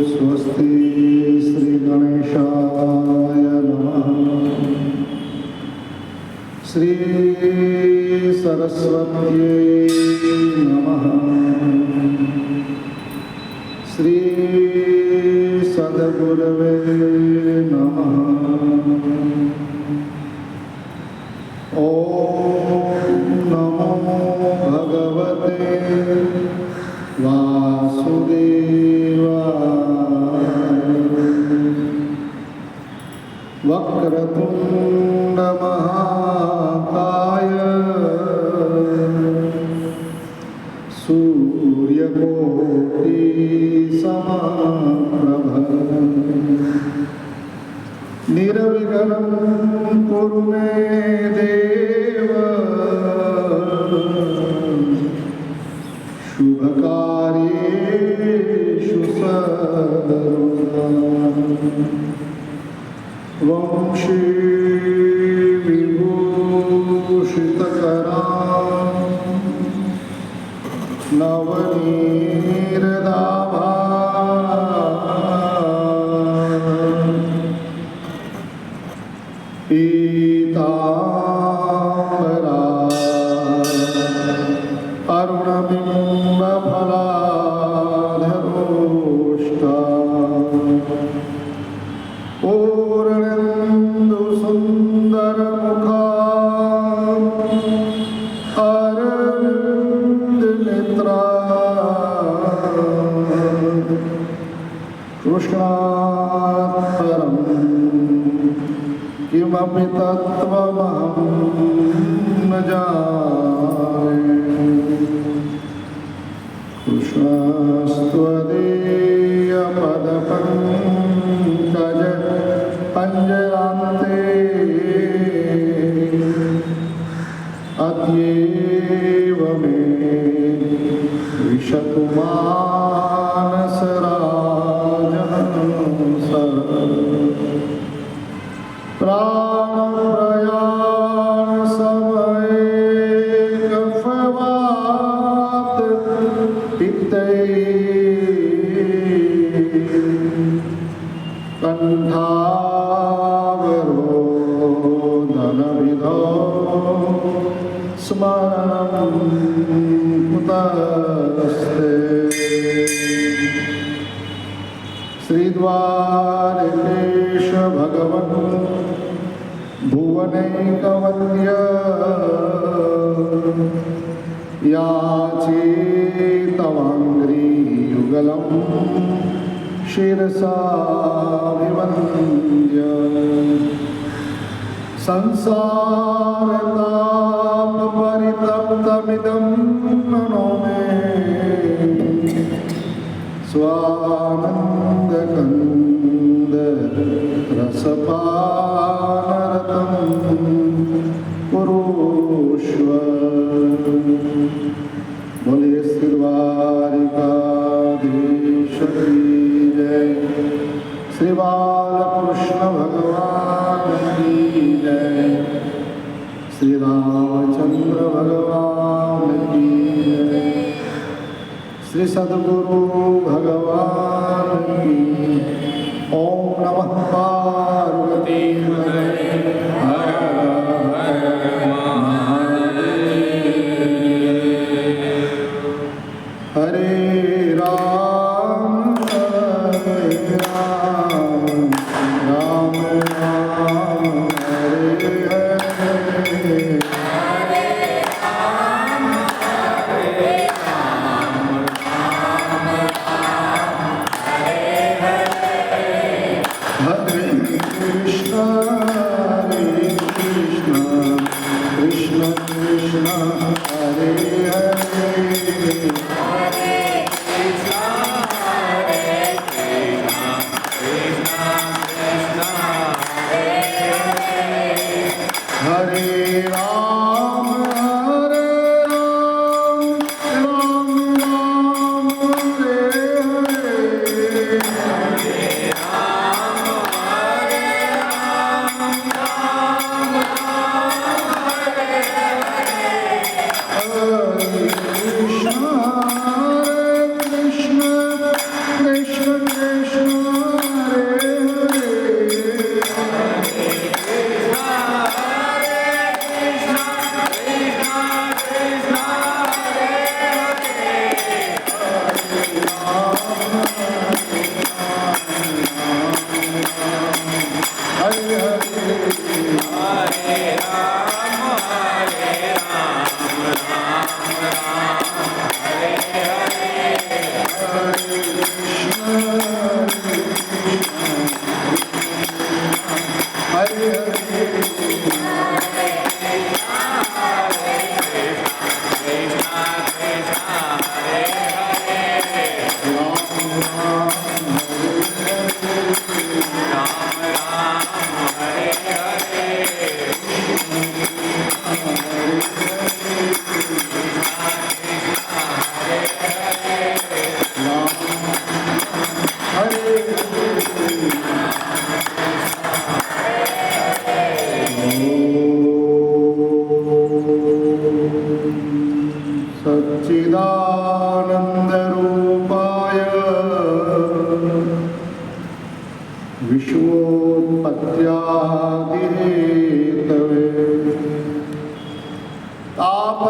स्वस्ति श्री गणेशाय नमः। श्री सरस्वत्यै नमः। श्री सद्गुरवे नमः। ओम नमो भगवते वासुदेवाय। वक्रतुंड महाकाय सूर्यकोटि समप्रभ निर्विघ्नं कुरु मे देव। शुभकार्येषु सर्वदा वंशी विभूषितकरा नवनीरदाभा पीताम्बरा अरुणबिम्बफलाधरोष्टा पूर्णेन्दुसुन्दरमुखा अरविन्दनेत्रा कृष्णात् परं किमपि तत्त्वमहं न जाने। कृष्णस्त्वदीयपदपङ्कज पञ्जरान्ते अद्यैव मे विशतु मानसराजहंस। प्राणप्रयाण समये कफवात पित्तै कण्ठावरोधनविधौ स्मरणं कुतस्ते। श्रीद्वारकेश भगवन् भुवनैकवन्द्य याचेतवाङ्घ्रियुगलं शिरसा विवन्द्य। संसारतापपरितप्तमिदं मनो मे स्वानन्दकन्द रसपानरतं कुरुष्व। बोलिए श्री द्वारिकाधीश की जय। श्री बालकृष्ण भगवान की जय। श्री रामचंद्र भगवान की जय। श्री सद्गुरु भगवान की। ओम नमः पार्वती पतये हर हर महादेव। हरे राम हरे राम राम राम हरे हरे। Hare Krishna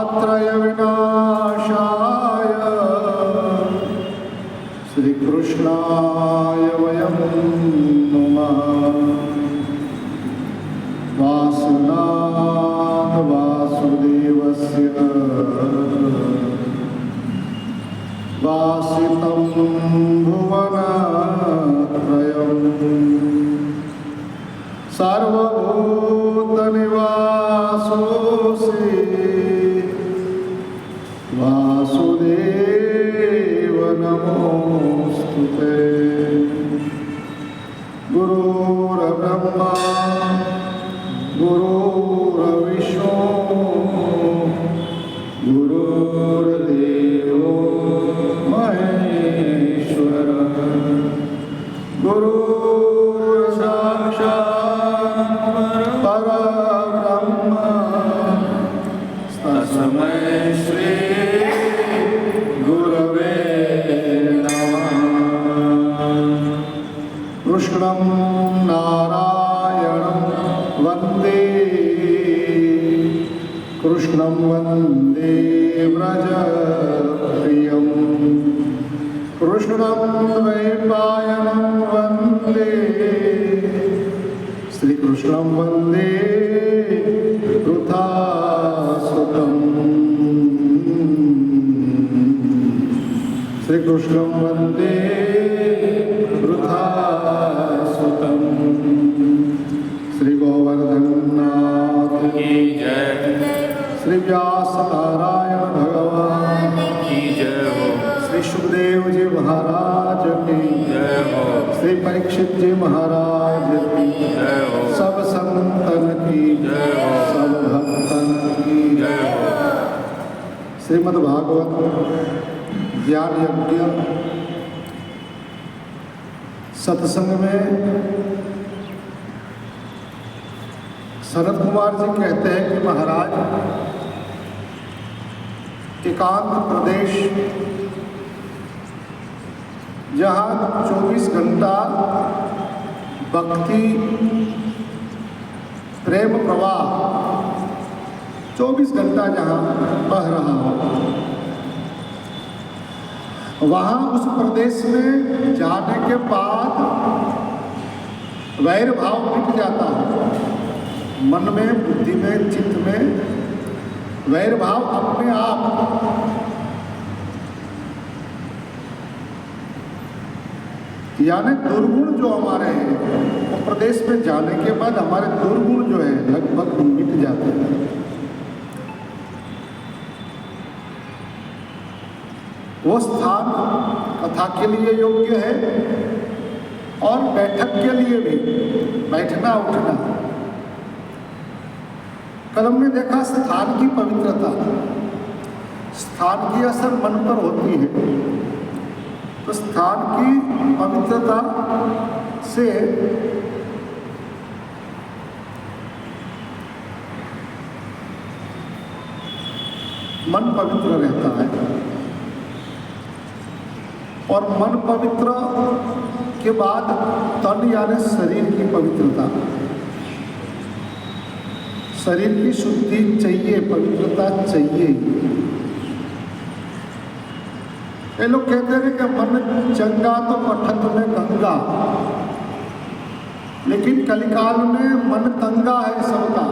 तापत्रय विनाशाय श्री कृष्णाय वयं नमः। वासुनाथ वासुदेवस्य वासितं भुवनत्रयम् सर्वभूतनिवासोऽसि वासुदेव नमोऽस्तुते। गुरुर्ब्रह्मा गुरुर्विष्णु गुरुर्देवो महेश्वर गुरुर्साक्षात् परब्रह्म तस्मै श्री गुरवे नमः। कृष्णं नारायणं वन्दे कृष्णं वन्दे व्रजप्रियं कृष्णं द्वैपायनं वन्दे श्रीकृष्णं वन्दे वृथासुतं श्रीकृष्णं वन्दे वृथासुतं। श्री गोवर्धननाथ की जय। श्री व्यास नारायण भगवान की जय हो। श्री सुखदेव जी महाराज की जय हो। श्री परीक्षित जी महाराज की जय हो। सब संतन की जय हो। सब भक्तन की जय हो। श्रीमद् भागवत ज्ञान यज्ञ सत्संग में सनत कुमार जी कहते हैं कि महाराज एकांत प्रदेश जहाँ 24 घंटा भक्ति प्रेम प्रवाह 24 घंटा जहाँ बह रहा हो, वहाँ उस प्रदेश में जाने के बाद वैर भाव मिट जाता है। मन में, बुद्धि में, चित्त में वैर भाव अपने आप यानी दुर्गुण जो हमारे हैं वो प्रदेश में जाने के बाद हमारे दुर्गुण जो है लगभग मिट जाते हैं। वो स्थान कथा के लिए योग्य है और बैठक के लिए भी, बैठना उठना। कल हमने देखा स्थान की पवित्रता, स्थान की असर मन पर होती है, तो स्थान की पवित्रता से मन पवित्र रहता है और मन पवित्र के बाद तन यानी शरीर की पवित्रता, शरीर की शुद्धि चाहिए, पवित्रता चाहिए। ये लोग कहते हैं कि मन चंगा तो पठत में गंगा, लेकिन कलिकाल में मन तंगा है सबका।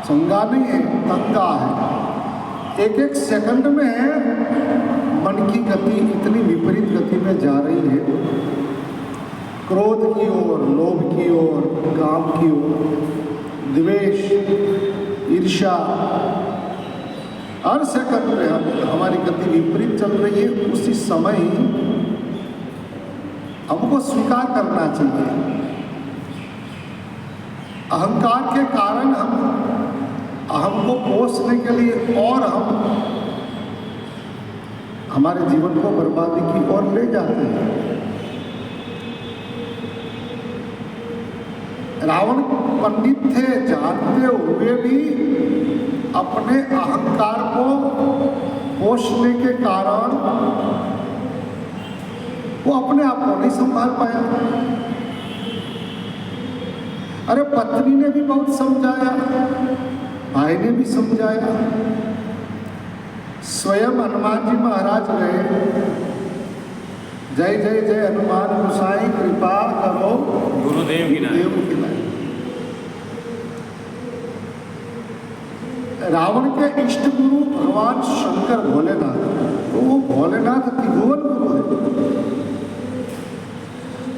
चंगा नहीं है, तंगा है। एक एक सेकंड में मन की गति इतनी विपरीत गति में जा रही है, क्रोध की ओर, लोभ की ओर, काम की ओर, द्वेष, ईर्ष्या, हर सेकंड में हमारी गति विपरीत चल रही है। उसी समय हमको स्वीकार करना चाहिए। अहंकार के कारण हम अहम को पोषने के लिए और हम हमारे जीवन को बर्बादी की ओर ले जाते हैं। रावण पंडित थे, जानते हुए भी अपने अहंकार को पोषने के कारण वो अपने आप को नहीं संभाल पाया। अरे पत्नी ने भी बहुत समझाया, भाई ने भी समझाया, स्वयं हनुमान जी महाराज गए, जय जय जय हनुमान गोसाई कृपा करो गुरुदेव की नाई। रावण के इष्ट गुरु भगवान शंकर भोलेनाथ, तो वो भोलेनाथ त्रिभुवन गुरु है।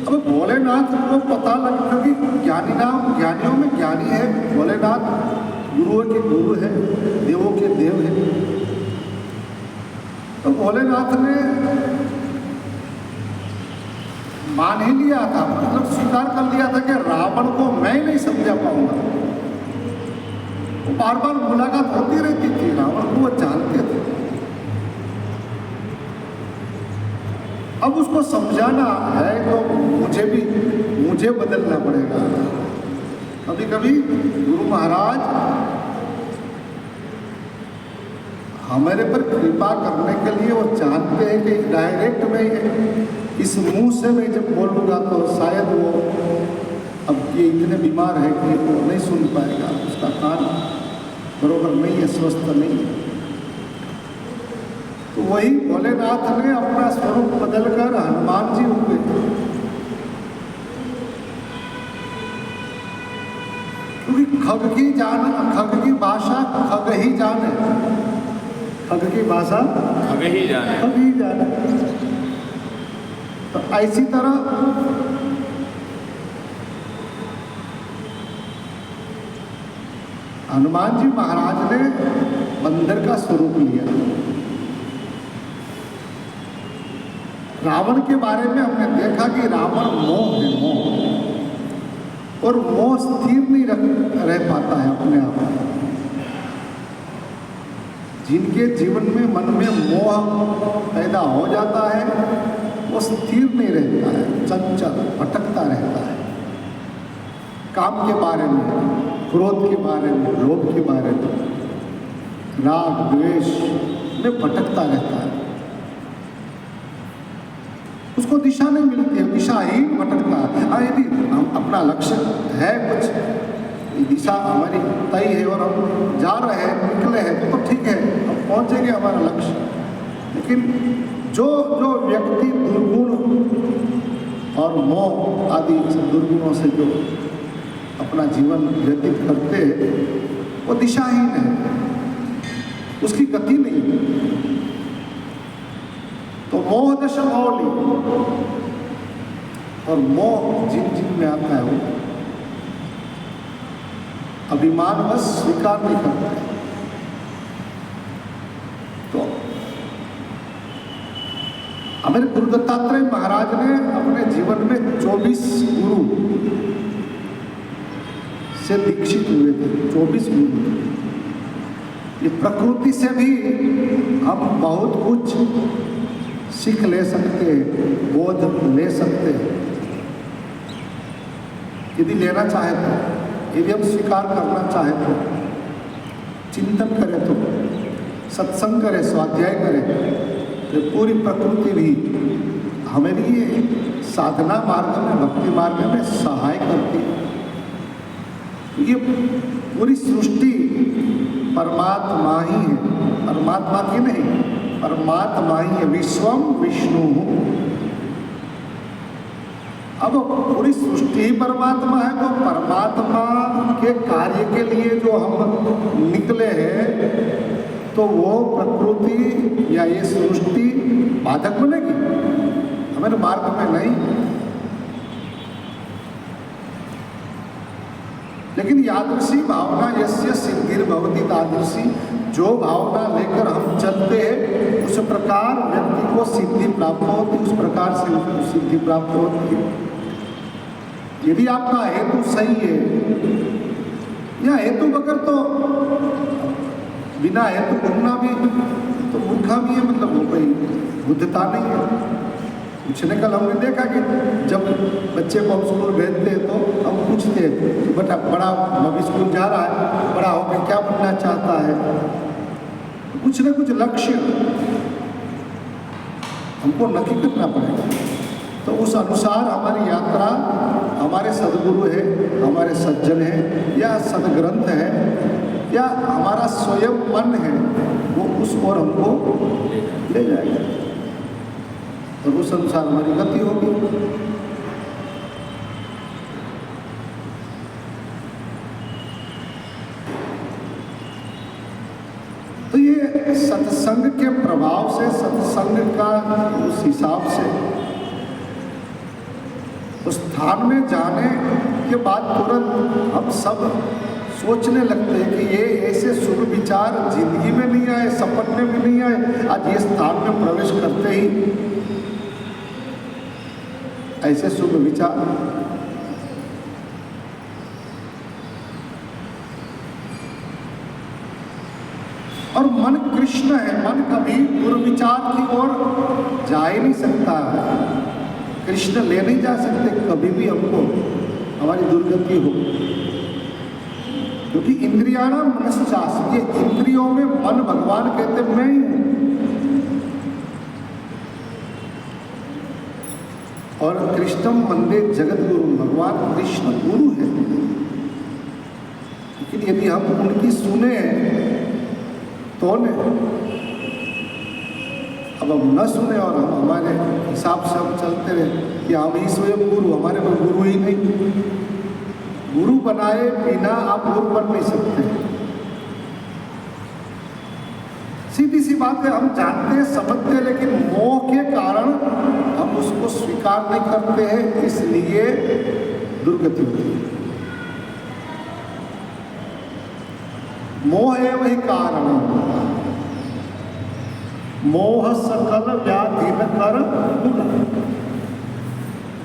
अब भोलेनाथ को पता लगता कि ज्ञानियों में ज्ञानी है भोलेनाथ, गुरुओं के गुरु है, देवों के देव है। तो भोलेनाथ ने मान ही लिया था, मतलब स्वीकार कर लिया था कि रावण को मैं नहीं समझा पाऊंगा। बार बार मुलाकात होती रहती थी, रावण को वो जानते थे। अब उसको समझाना है तो मुझे बदलना पड़ेगा। कभी कभी गुरु महाराज हमारे पर कृपा करने के लिए वो चाहते हैं कि डायरेक्ट में इस मुंह से मैं जब बोलूँगा तो शायद वो, अब ये इतने बीमार है कि वो नहीं सुन पाएगा, उसका कान बरोबर नहीं है, स्वस्थ नहीं है। तो वही भोलेनाथ ने अपना स्वरूप बदलकर हनुमान जी हुए। क्योंकि खग की भाषा खग ही जाने, खग की भाषा खग ही जाने। तो ऐसी तरह हनुमान जी महाराज ने बंदर का स्वरूप लिया। रावण के बारे में हमने देखा कि रावण मोह है, मोह, और मोह स्थिर नहीं रह पाता है अपने आप में। जिनके जीवन में मन में मोह पैदा हो जाता है वो स्थिर नहीं रहता है, चंचल भटकता रहता है। काम के बारे में, क्रोध के बारे में, लोभ के बारे में, राग द्वेष में भटकता रहता है। उसको दिशा नहीं मिलती है, दिशाहीन भटकता है। हाँ, यदि हम अपना लक्ष्य है, कुछ दिशा हमारी तय है और हम जा रहे हैं, निकले हैं, तो ठीक है, हम पहुंचेंगे हमारा लक्ष्य। लेकिन जो व्यक्ति दुर्गुण और मोह आदि दुर्गुणों से जो अपना जीवन व्यतीत करते हैं, वो दिशाहीन है, उसकी गति नहीं है। तो मोह दशा मौली, और मोह जिन में आता है वो अभिमान बस स्वीकार नहीं करता है। तो हमारे गुरु दत्तात्रेय महाराज ने अपने जीवन में 24 गुरु से दीक्षित हुए थे। 24 गुरु। ये प्रकृति से भी हम बहुत कुछ सीख ले सकते हैं, बोध ले सकते हैं, यदि लेना चाहे तो, यदि हम स्वीकार करना चाहे तो, चिंतन करें तो, सत्संग करें, स्वाध्याय करें, तो पूरी प्रकृति भी हमारे लिए साधना मार्ग में, भक्ति मार्ग में सहाय करती है। ये पूरी सृष्टि परमात्मा ही है, परमात्मा की नहीं, परमात्मा ही है। विश्वम विष्णु। अब पूरी सृष्टि ही परमात्मा है, तो परमात्मा के कार्य के लिए जो हम निकले हैं, तो वो प्रकृति या ये सृष्टि बाधक बनेगी, हमारे मार्ग में नहीं। लेकिन यादृशी भावना यस्य सिद्धिर्भवति तादृशी, जो भावना लेकर हम चलते हैं उस प्रकार व्यक्ति को सिद्धि प्राप्त होती, उस प्रकार से सिद्धि प्राप्त होती है। यदि आपका हेतु सही है, या हेतु बगैर तो बिना हेतु घूमना भी तो मूर्खा भी है, मतलब वो कोई बुद्धता नहीं है। पूछने कल हमने देखा कि जब बच्चे को हम स्कूल भेजते हैं तो हम पूछते हैं कि बेटा बड़ा अब स्कूल जा रहा है, बड़ा होकर क्या बनना चाहता है। कुछ न कुछ लक्ष्य हमको नक्की करना पड़ेगा। तो उस अनुसार हमारी यात्रा, हमारे सद्गुरु है, हमारे सज्जन हैं, या सदग्रंथ है, या हमारा स्वयं मन है, वो उस ओर हमको ले जाएगा और उस अनुसार हमारी गति होगी। तो ये सत्संग के प्रभाव से, सत्संग का उस हिसाब से उस स्थान में जाने के बाद तुरंत हम सब सोचने लगते हैं कि ये ऐसे शुभ विचार जिंदगी में नहीं आए, सपने में नहीं आए, आज ये स्थान में प्रवेश करते ही ऐसे शुभ विचार। और मन कृष्ण है, मन कभी दुर्विचार की ओर जा ही नहीं सकता है। कृष्ण ले नहीं जा सकते कभी भी हमको, हमारी दुर्गति हो, क्योंकि इंद्रियाणा मनश्चास, ये इंद्रियों में मन भगवान कहते मैं ही हूं। और कृष्णम वंदे जगत गुरु, भगवान कृष्ण गुरु है। लेकिन यदि हम उनकी सुने तो अब हम न सुने और हम हमारे हिसाब से हम चलते रहे कि हम ही स्वयं गुरु, हमारे कोई गुरु ही नहीं। गुरु बनाए बिना आप गुरु बन नहीं सकते। सीधी सी बात है, हम जानते हैं, समझते हैं, लेकिन मोह के कारण हम उसको स्वीकार नहीं करते हैं, इसलिए दुर्गति होती है। मोह है वही कारण, मोह सकल व्याधि न कर गुण।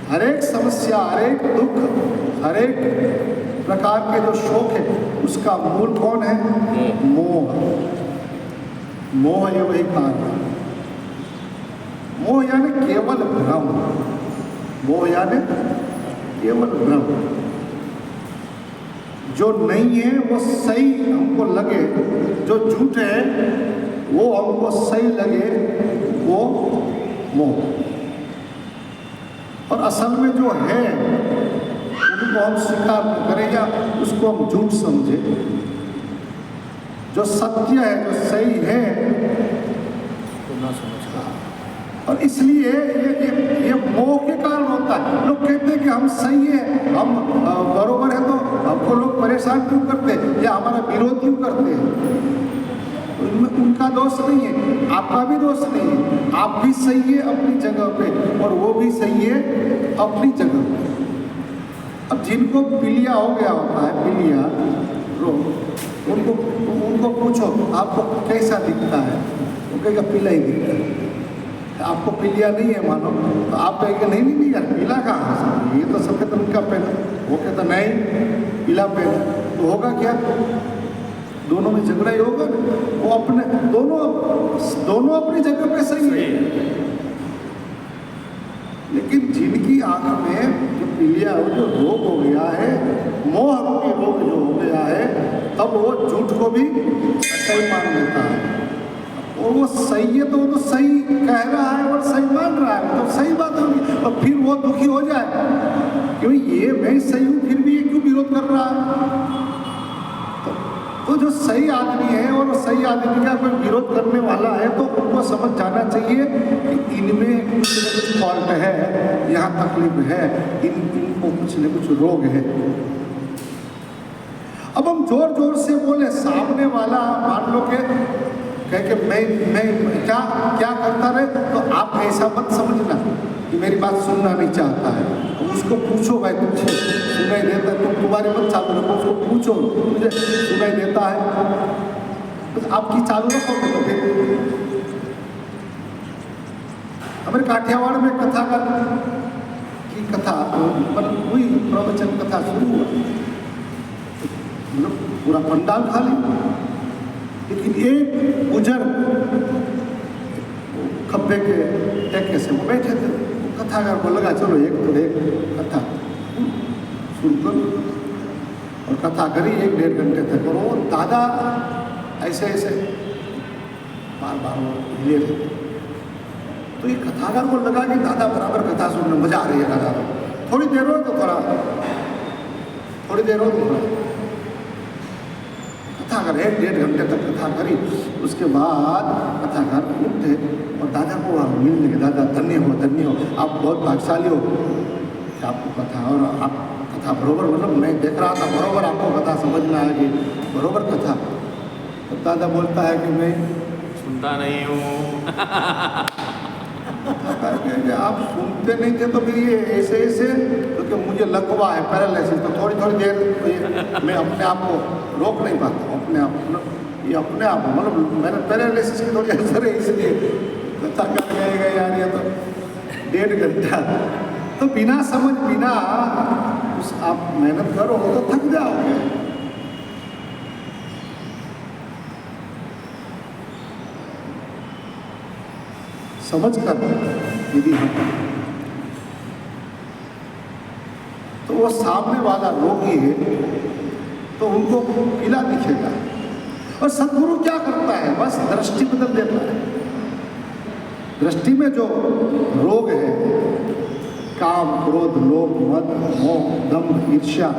हरेक समस्या, हरेक दुख, हरेक प्रकार के जो शोक है, उसका मूल कौन है? मोह। मोह है वही कारण। मोह यानी केवल भ्रम, मोह यानी केवल भ्रम। जो नहीं है वो सही हमको लगे, जो झूठ है वो हमको सही लगे, वो मोह। और असल में जो है उनको हम स्वीकार न करें या उसको हम झूठ समझे। जो सत्य है, जो सही है, तो ना समझ। और इसलिए ये मोह के कारण होता है। लोग कहते हैं कि हम सही है, हम बरोबर है, तो हमको लोग परेशान क्यों करते हैं या हमारा विरोध क्यों करते हैं? उनका दोष नहीं है, आपका भी दोष नहीं है। आप भी सही है अपनी जगह पे और वो भी सही है अपनी जगह पे। अब जिनको पीलिया हो गया होता है, पीलिया रोग, उनको पूछो आपको कैसा दिखता है, वो कहेगा पीला ही दिखता है। आपको पीलिया नहीं है मानो, तो आप कहेंगे नहीं नहीं नहीं यार पीला कहाँ है, ये तो सफेद रंग का पहना। वो कहता नहीं पीला पहना, तो होगा क्या? दोनों में झगड़ा ही होगा। वो अपने दोनों अपनी जगह पे सही है, लेकिन जिनकी आंख में जो पीलिया हो, जो रोग हो गया है, मोह रूपी रोग जो हो गया है, तब वो झूठ को भी सही मान लेता है। और वो सही है तो वो तो सही कह रहा है और सही मान रहा है, तो सही बात होगी। और फिर वो दुखी हो जाए क्यों ये मैं सही हूँ फिर भी ये क्यों विरोध कर रहा है? तो जो सही आदमी है और सही आदमी का कोई विरोध करने वाला है, तो उनको समझ जाना चाहिए कि इनमें कुछ न कुछ फॉल्ट है, यहाँ तकलीफ है, इनको कुछ न कुछ रोग है। अब हम जोर जोर से बोले, सामने वाला मान लो के कह के मैं क्या करता रहे, तो आप ऐसा मत समझना कि मेरी बात सुनना नहीं चाहता है। उसको पूछो भाई तुझे सुनाई देता है, तुम तुम्हारी मत चालू रखो, उसको पूछो मुझे सुनाई देता है, तो आपकी चालू रखोगे तो फिर। हमारे काठियावाड़ में कथा की कथा हुई, प्रवचन कथा शुरू हुआ, मतलब पूरा पंडाल खाली, लेकिन एक बुजुर्ग खब्बे के टेके से वो बैठे थे। कथाकार को लगा चलो एक कथा शुरू करो, और कथा करी 1-1.5 घंटे तक। और वो दादा ऐसे बार वो हिले थे। तो ये कथाकार को लगा कि दादा बराबर कथा सुनने मजा आ रही है दादा को। थोड़ी देर हो तो थोड़ा कथा कर 1-1.5 घंटे तक कथा करी। उसके बाद कथाकार उठे और दादा को मिलने के, दादा धन्य हो आप बहुत भाग्यशाली हो कि आपको कथा, और आप कथा बरोबर, मतलब मैं देख रहा था बरोबर आपको कथा समझ में आएगी, बरोबर कथा। तो दादा बोलता है कि मैं सुनता नहीं हूँ। आप सुनते नहीं थे तो फिर ये ऐसे क्योंकि मुझे लकवा है, पैरालिसिस, तो थोड़ी देर मैं अपने आप को रोक नहीं पाता हूँ, अपने आप ये अपने आप मतलब मैंने पैरालिसिस की थोड़ी असर है, इसलिए कथा कर गए यार ये तो 1.5 घंटा, तो बिना समझ बिना उस आप मेहनत करो तो थक जाओगे। समझ कर यदि हम, तो वो सामने वाला रोगी है तो उनको पीला दिखेगा। और सद्गुरु क्या करता है, बस दृष्टि बदल देता है। दृष्टि में जो रोग है, काम, क्रोध, लोभ, मद, मोह, दंभ, ईर्ष्या,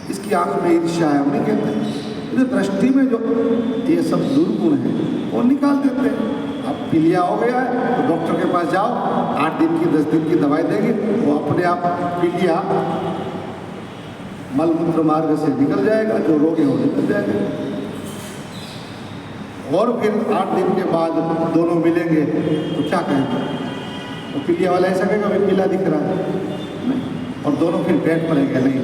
इसकी आंख में ईर्ष्या है, हम नहीं कहते। दृष्टि में जो ये सब दुर्गुण है वो निकाल देते हैं। अब पीलिया हो गया है तो डॉक्टर के पास जाओ, 8 दिन की 10 दिन की दवाई देंगे, वो अपने आप पीलिया मल मूत्र मार्ग से निकल जाएगा, जो रोग है वो निकल जाएगा। और फिर 8 दिन के बाद दोनों मिलेंगे तो क्या कहेंगे, तो पीलिया वाला ऐसा कहेगा भाई पीला दिख रहा है नहीं, और दोनों फिर पेट पड़ेंगे नहीं।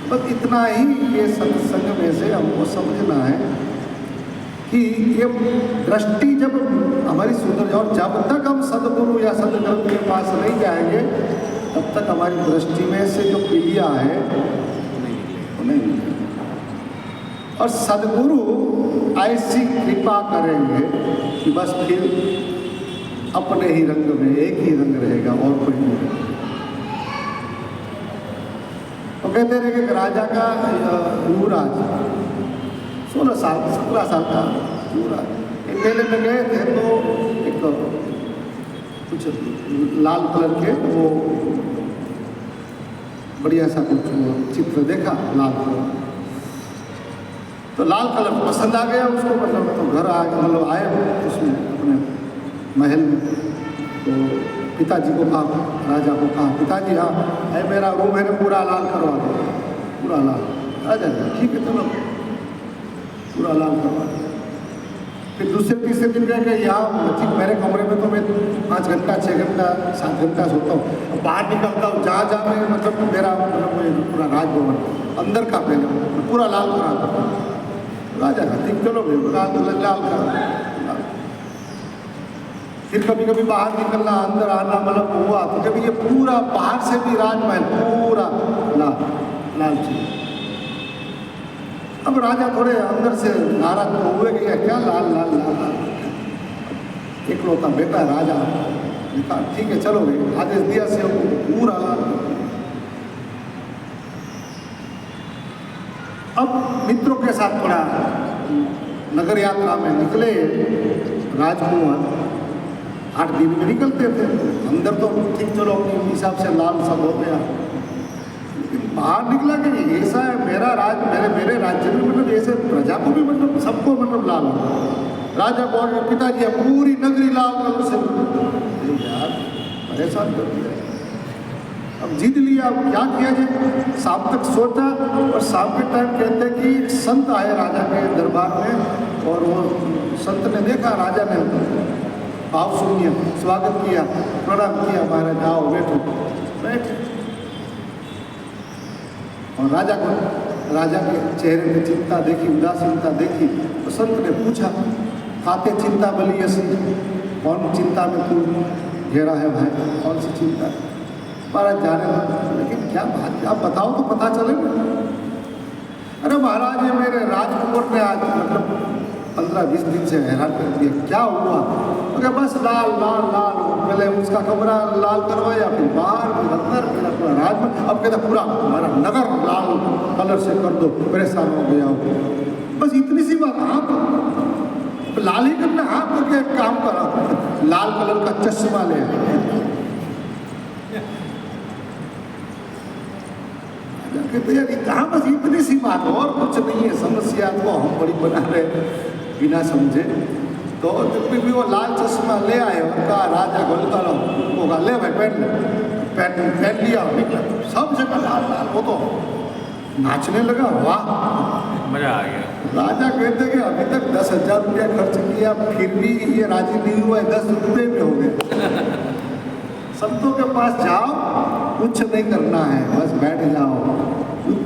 बस इतना ही ये सत्संग में से हमको समझना है कि ये दृष्टि जब हमारी सुधर जाए, और जब तक हम सद्गुरु या सदग्रंथ के पास नहीं जाएंगे तब तक हमारी दृष्टि में से जो पीलिया है वो नहीं मिलेगी। और सद्गुरु ऐसी कृपा करेंगे कि बस फिर अपने ही रंग में एक ही रंग रहेगा और कोई नहीं रहेगा। तो कहते रहे कि राजा का युवराज 16 साल 17 साल का युवराज एक मेले में गए थे, तो एक कुछ लाल कलर के वो बढ़िया सा कुछ चित्र देखा लाल कलर, तो लाल कलर पसंद आ गया उसको, मतलब तो घर आ मतलब आए उसमें अपने महल में। तो पिताजी को कहा, राजा को कहा, पिताजी हाँ है मेरा रूम है ना पूरा लाल करवा दो, पूरा लाल। राजा ठीक है चलो पूरा लाल करवा दो। फिर दूसरे तीसरे दिन कह गए यहाँ ठीक मेरे कमरे में तो मैं 5 घंटा 6 घंटा 7 घंटा सोता हूँ, बाहर निकलता हूँ जहाँ जहाँ मैं मतलब मेरा मतलब पूरा राजभवन अंदर का पहले पूरा लाल करा था। राजा का ठीक चलो भाई लाल करा। फिर कभी कभी बाहर निकलना अंदर आना मतलब हुआ तो कभी ये पूरा बाहर से भी राजमहल पूरा लाल लाल चाहिए। अब राजा थोड़े अंदर से नाराज तो हुए कि क्या लाल लाल लाल लाल। इकलौता बेटा राजा कहा ठीक है चलो भाई, आदेश दिया से पूरा लाल। अब मित्रों के साथ थोड़ा नगर यात्रा में निकले राजकुमार, 8 दिन में निकलते थे, अंदर तो ठीक चलो अपने हिसाब से लाल सब हो गया, लेकिन बाहर निकला कि ऐसा है मेरा मेरे राज्य में मतलब ऐसे प्रजा को भी मतलब सबको मतलब लाल हो। राजा को आगे पिताजी पूरी नगरी लाल कलर से यार परेशान कर दिया। अब जीत लिया, अब क्या किया जाए, शाम तक सोचा और शाम के टाइम कहते हैं कि एक संत आए राजा के दरबार में और वो संत ने देखा राजा ने भाव सुनिए, स्वागत किया, प्रणाम किया, महाराज आओ बैठो, बैठ। और राजा के चेहरे में चिंता देखी, उदासीनता देखी, तो संत ने पूछा खाते चिंता बली ऐसी, कौन चिंता में तू घेरा है भाई, कौन सी चिंता? महाराज जाने लगा, लेकिन क्या बात आप बताओ तो पता चले। अरे महाराज ये मेरे राजकुमार ने आज मतलब 15-20 दिन से हैरान कर दिया, क्या हुआ? अगर बस लाल लाल लाल, पहले उसका कमरा लाल करवाया, फिर बाहर फिर अंदर, फिर अपना राज। अब कहता पूरा हमारा नगर लाल कलर से कर दो, परेशान हो गया हो। बस इतनी सी बात। आप अब लाल ही करना, हाँ तो क्या एक काम करो, लाल कलर का चश्मा ले आओ। कहते यार कहाँ, बस इतनी सी बात और कुछ नहीं है, समस्या को हम बड़ी बना रहे बिना समझे। तो जब भी वो लाल चश्मा ले आए और कहा राजा गोलकाल वो कहा ले भाई पहन लिया, सब जगह लाल लाल। वो तो नाचने लगा, वाह मजा आ गया। राजा कहते कि अभी तक 10,000 रुपया खर्च किया फिर भी ये राजी नहीं हुआ है, 10 रुपये में हो गए। संतों के पास जाओ, कुछ नहीं करना है, बस बैठ जाओ,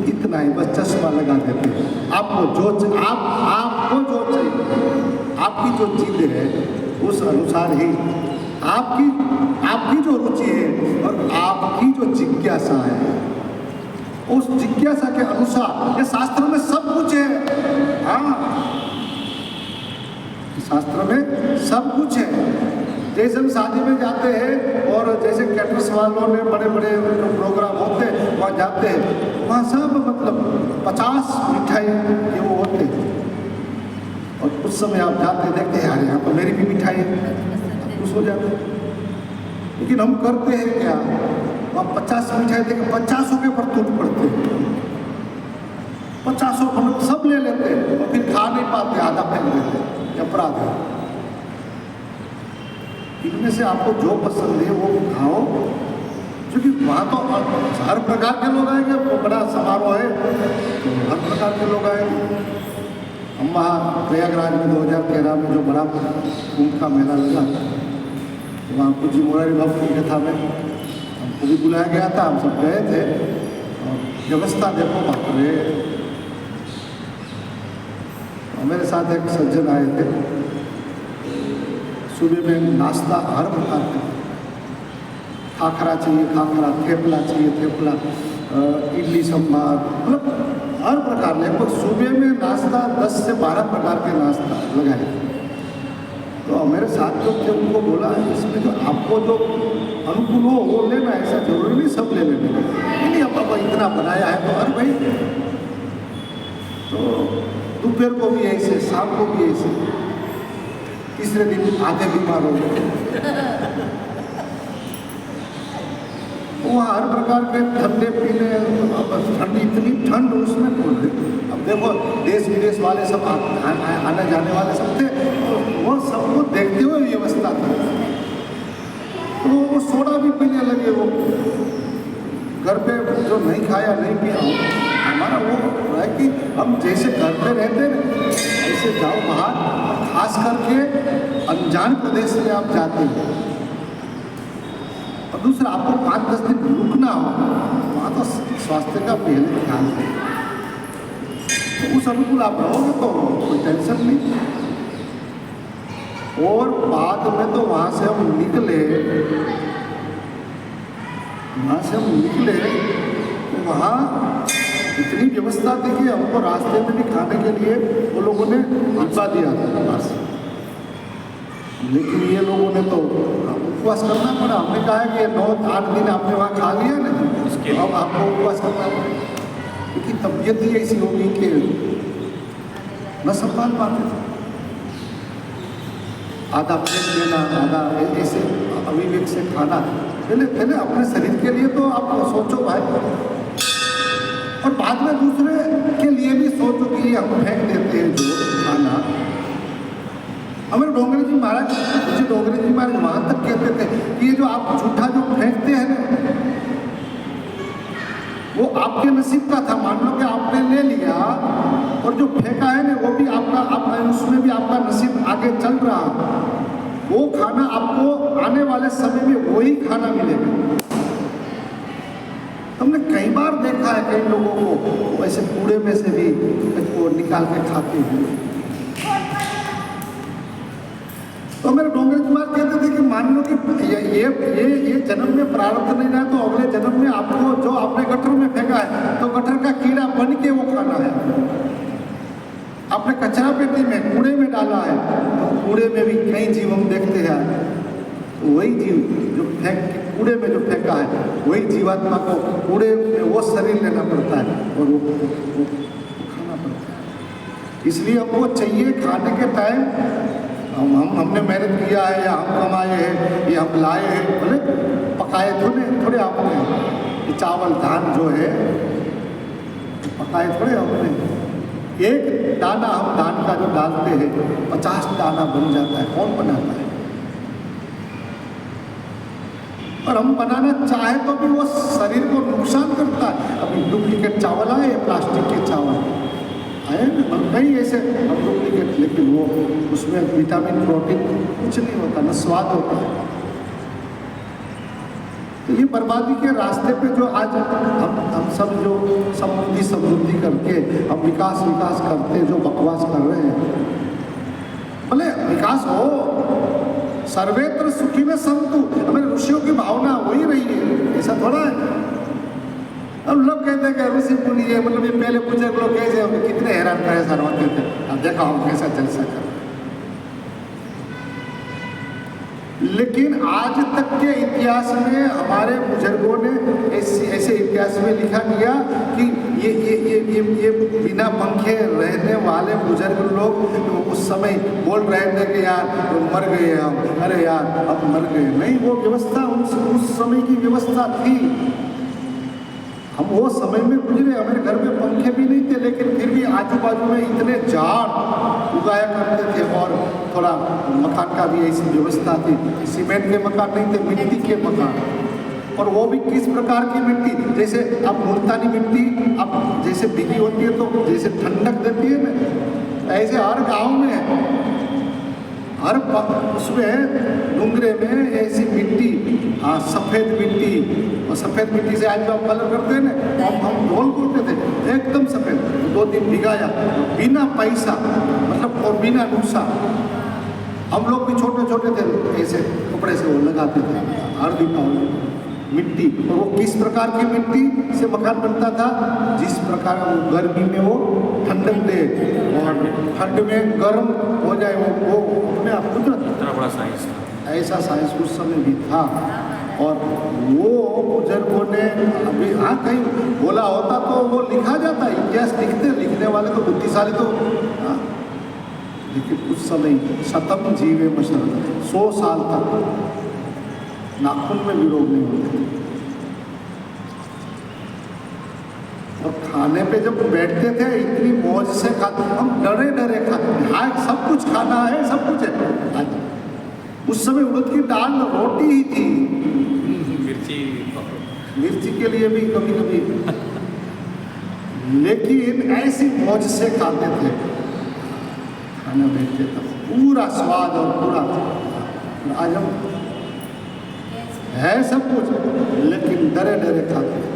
इतना ही, बस चश्मा लगा देते हैं। आपको जो आपको जो चाहिए, आपकी जो चीज़ है उस अनुसार ही आपकी जो रुचि है और आपकी जो जिज्ञासा है उस जिज्ञासा के अनुसार, ये शास्त्र में सब कुछ है। हाँ, शास्त्र में सब कुछ है। जैसे हम शादी में जाते हैं और जैसे कैटरर्स वालों ने बड़े बड़े प्रोग्राम होते हैं वहाँ जाते हैं, वहाँ सब मतलब 50 मिठाई के वो होते हैं और उस समय आप जाते देखते हैं यार यहाँ तो मेरी भी मिठाई है, खुश हो जाते हैं। लेकिन हम करते हैं क्या, वहाँ 50 मिठाई देखे 50 के पर टूट पड़ते हैं, 50 पर सब ले लेते हैं और फिर खा नहीं पाते, आधा फेंक देते हैं। अपराध है। इनमें से आपको जो पसंद है वो खाओ, क्योंकि वहाँ तो हर प्रकार के लोग आएंगे, वो बड़ा समारोह है तो हर प्रकार के लोग आएंगे। हम वहाँ प्रयागराज में 2013 में जो बड़ा कुंभ का मेला लगा, तो वहाँ कुछ मुरारी बाबू की कथा में हमको भी बुलाया गया था, हम सब गए थे और व्यवस्था देखो बाप रे। मेरे साथ एक सज्जन आए थे, सुबह में नाश्ता हर प्रकार का, खाखरा चाहिए खाखरा, थेपला चाहिए थेपला, इडली संभार, मतलब हर प्रकार। लगभग सुबह में नाश्ता 10 से 12 प्रकार के नाश्ता लगाए। तो मेरे साथ जो थे उनको बोला इसमें जो आपको जो अनुकूल हो वो लेना, ऐसा जरूरी नहीं सब ले लेने। नहीं अब पापा इतना बनाया है तो हर भाई, तो दोपहर को भी ऐसे, शाम को भी ऐसे, तीसरे दिन आधे बीमार हो गए। वहाँ हर प्रकार के ठंडे पीने, ठंडी इतनी ठंड उसमें बोल रहे। अब देखो देश विदेश वाले सब आने जाने वाले सब थे, वो सबको देखते हुए व्यवस्था थी। तो वो सोडा भी पीने लगे। वो घर पे जो नहीं खाया नहीं पिया, हमारा वो है कि हम जैसे घर पे रहते हैं ऐसे जाओ बाहर, खास करके अनजान प्रदेश में आप जाते हैं और दूसरा आपको 5-10 दिन रुकना हो, वहाँ तो स्वास्थ्य का पहले ख्याल है, तो उस अनुकूल आप रहोगे तो कोई टेंशन नहीं। और बाद में तो वहाँ से हम निकले तो वहाँ इतनी व्यवस्था थी कि हमको रास्ते में भी खाने के लिए वो लोगों ने डिब्बा दिया था पास। लेकिन ये लोगों ने तो उपवास करना पड़ा। हमने कहा कि 9-8 दिन आपने वहाँ खा लिया ना, अब आपको उपवास करना पड़ा, क्योंकि तबीयत ही ऐसी होगी कि न संभाल पाते थे। आधा प्लेट लेना, आधा ऐसे अविवेक से खाना। पहले अपने शरीर के लिए तो आप सोचो भाई, और बाद में दूसरे के लिए भी सोचो कि हम फेंक देते हैं जो खाना। हमारे डोंगरी जी महाराज वहाँ तक कहते थे कि ये जो आप जूठा जो फेंकते हैं ना, वो आपके नसीब का था। मान लो कि आपने ले लिया और जो फेंका है ना वो भी आपका उसमें भी आपका नसीब आगे चल रहा, वो खाना आपको आने वाले समय में वही खाना मिलेगा। हमने कई बार देखा है कई लोगों को वैसे कूड़े में से भी वो निकाल के खाते हैं। तो मेरे डोंगरी कुमार कहते थे कि मान लो कि ये जन्म में प्रारब्ध नहीं रहा तो अगले जन्म में आपको जो आपने गटर में फेंका है तो गटर का कीड़ा बन के वो खाना है। आपने कचरा पेटी में कूड़े में डाला है तो कूड़े में भी कई जीव हम देखते हैं, तो वही जीव जो कूड़े में जो फेंका है वही जीवात्मा को कूड़े में वो शरीर लेना पड़ता है और वो खाना पड़ता है। इसलिए हमको चाहिए खाने के टाइम हमने मेहनत किया है या हम कमाए हैं या हम लाए हैं, बोले पकाए थोड़े आपने, ये चावल धान जो है पकाए थोड़े हमने। एक दाना हम धान का जो डालते हैं 50 दाना बन जाता है, कौन बनाता है? और हम बनाना चाहे तो भी वो शरीर को नुकसान करता है। अभी डुप्लीकेट चावल आए, प्लास्टिक के चावल आए ना, कई ऐसे हम डुप्लीकेट, लेकिन वो उसमें विटामिन प्रोटीन कुछ नहीं होता, न स्वाद होता है। तो ये बर्बादी के रास्ते पे जो आज हम सब जो समृद्धि करके हम विकास करते, जो बकवास कर रहे हैं, बोले विकास हो, सर्वेत्र सुखी में संतु, हमारे ऋषियों की भावना वही रही है, ऐसा थोड़ा है। अब लोग कहते हैं कि ऋषि मुनि है, मतलब ये पहले बुजुर्ग लोग कैसे होंगे, कितने हैरान परेशान होते थे, अब देखो हम कैसा जलसा कर। लेकिन आज तक के इतिहास में हमारे बुजुर्गों ने ऐसे इतिहास में लिखा गया कि ये बिना पंखे रहने वाले बुजुर्ग लोग उस समय बोल रहे थे कि यार मर गए हम, अरे यार अब मर गए। नहीं, वो व्यवस्था उस समय की व्यवस्था थी। हम वो समय में गुजरे, हमारे घर में पंखे भी नहीं थे, लेकिन फिर भी आजू बाजू में इतने झाड़ उगाया करते थे। और थोड़ा मकान का भी ऐसी व्यवस्था थी, सीमेंट के मकान नहीं थे, मिट्टी के मकान। और वो भी किस प्रकार की मिट्टी, जैसे अब मुल्तानी मिट्टी अब जैसे भीगी होती है तो जैसे ठंडक देती है ना, ऐसे हर गांव में हर उसमें डूंगरे में ऐसी मिट्टी, हाँ सफ़ेद मिट्टी, और सफ़ेद मिट्टी से आज जो आप कलर करते हैं ना, हम ढोल बोलते थे, एकदम सफ़ेद, 2 दिन भिगाया बिना पैसा, मतलब और बिना नुकसान। हम लोग भी छोटे छोटे थे, ऐसे कपड़े से वो लगाते थे हर दीपावली मिट्टी। और वो किस प्रकार की मिट्टी से मकान बनता था, जिस प्रकार वो गर्मी में वो ठंडक दे और ठंड में गर्म हो जाए, वो अपने आप कुदरत। इतना बड़ा साइंस था, ऐसा साइंस उस समय भी था। और वो बुजुर्गों ने अभी हाँ कहीं बोला होता तो वो लिखा जाता, इतिहास लिखने वाले तो बुद्धिशाली तो हाँ, लेकिन उस समय शतम जीवे मशरत, 100 साल तक नाखून में भी रोग नहीं होते। और खाने पे जब बैठते थे इतनी मौज से खाते, हम डरे खाते, हाँ सब कुछ खाना है, सब कुछ है। उस समय उड़द की दाल रोटी ही थी, मिर्ची के लिए भी कभी कभी, लेकिन ऐसी मौज से खाते थे, खाना बैठते थे पूरा स्वाद और पूरा। आज हम है सब कुछ, लेकिन डरे खाते।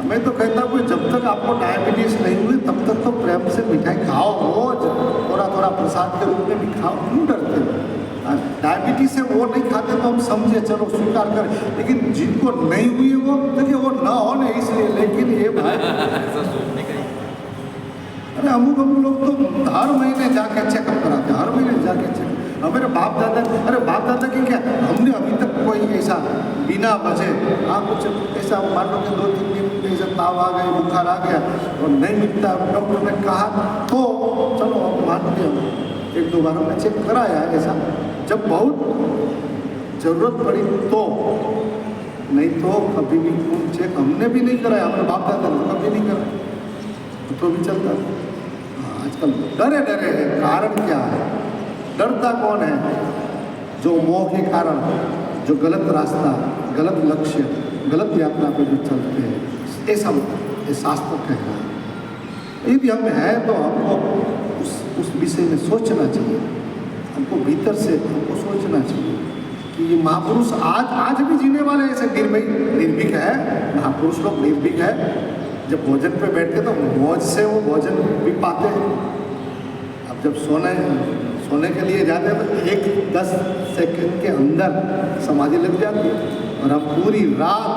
मैं तो कहता हूँ जब तक आपको डायबिटीज नहीं हुई तब तक तो प्रेम से मिठाई खाओ, रोज थोड़ा प्रसाद के रूप में भी खाओ, क्यों डरते हो? डायबिटीज से वो नहीं खाते तो हम समझे, चलो स्वीकार करें, लेकिन जिनको नहीं हुई वो देखिए वो ना हो ना, इसलिए। लेकिन ये अरे अमुक लोग तो हर महीने जाके चेकअप कराते, हर महीने जाके चेकअप। हमारे बाप दादा की क्या, हमने अभी तक कोई ऐसा बिना वजह हाँ कुछ ऐसा मान लो कि 2-3 दिन ऐसा ताव आ गया, बुखार आ गया और नहीं मिलता, डॉक्टर ने कहा तो चलो हम मानते हैं, 1-2 बार हमने चेक कराया ऐसा, जब बहुत ज़रूरत पड़ी तो, नहीं तो कभी भी खून चेक हमने भी नहीं कराया, हमारे बाप दादा ने कभी नहीं कराया, तो भी चलता। आजकल डरे हैं, कारण क्या है? डरता कौन है? जो मोह के कारण, जो गलत रास्ता, गलत लक्ष्य, गलत यात्रा पे जो चलते हैं, ऐसा शास्त्र कह रहा है। यदि हम है तो हमको उस विषय में सोचना चाहिए, हमको भीतर से हमको सोचना चाहिए कि ये महापुरुष आज भी जीने वाले ऐसे निर्भीक है, महापुरुष लोग निर्भीक है। जब भोजन पे बैठते तो मौज से वो भोजन भी पाते हैं। अब जब सोने के लिए जाते हैं तो 1-10 सेकंड के अंदर समाधि लग जाती है, और हम पूरी रात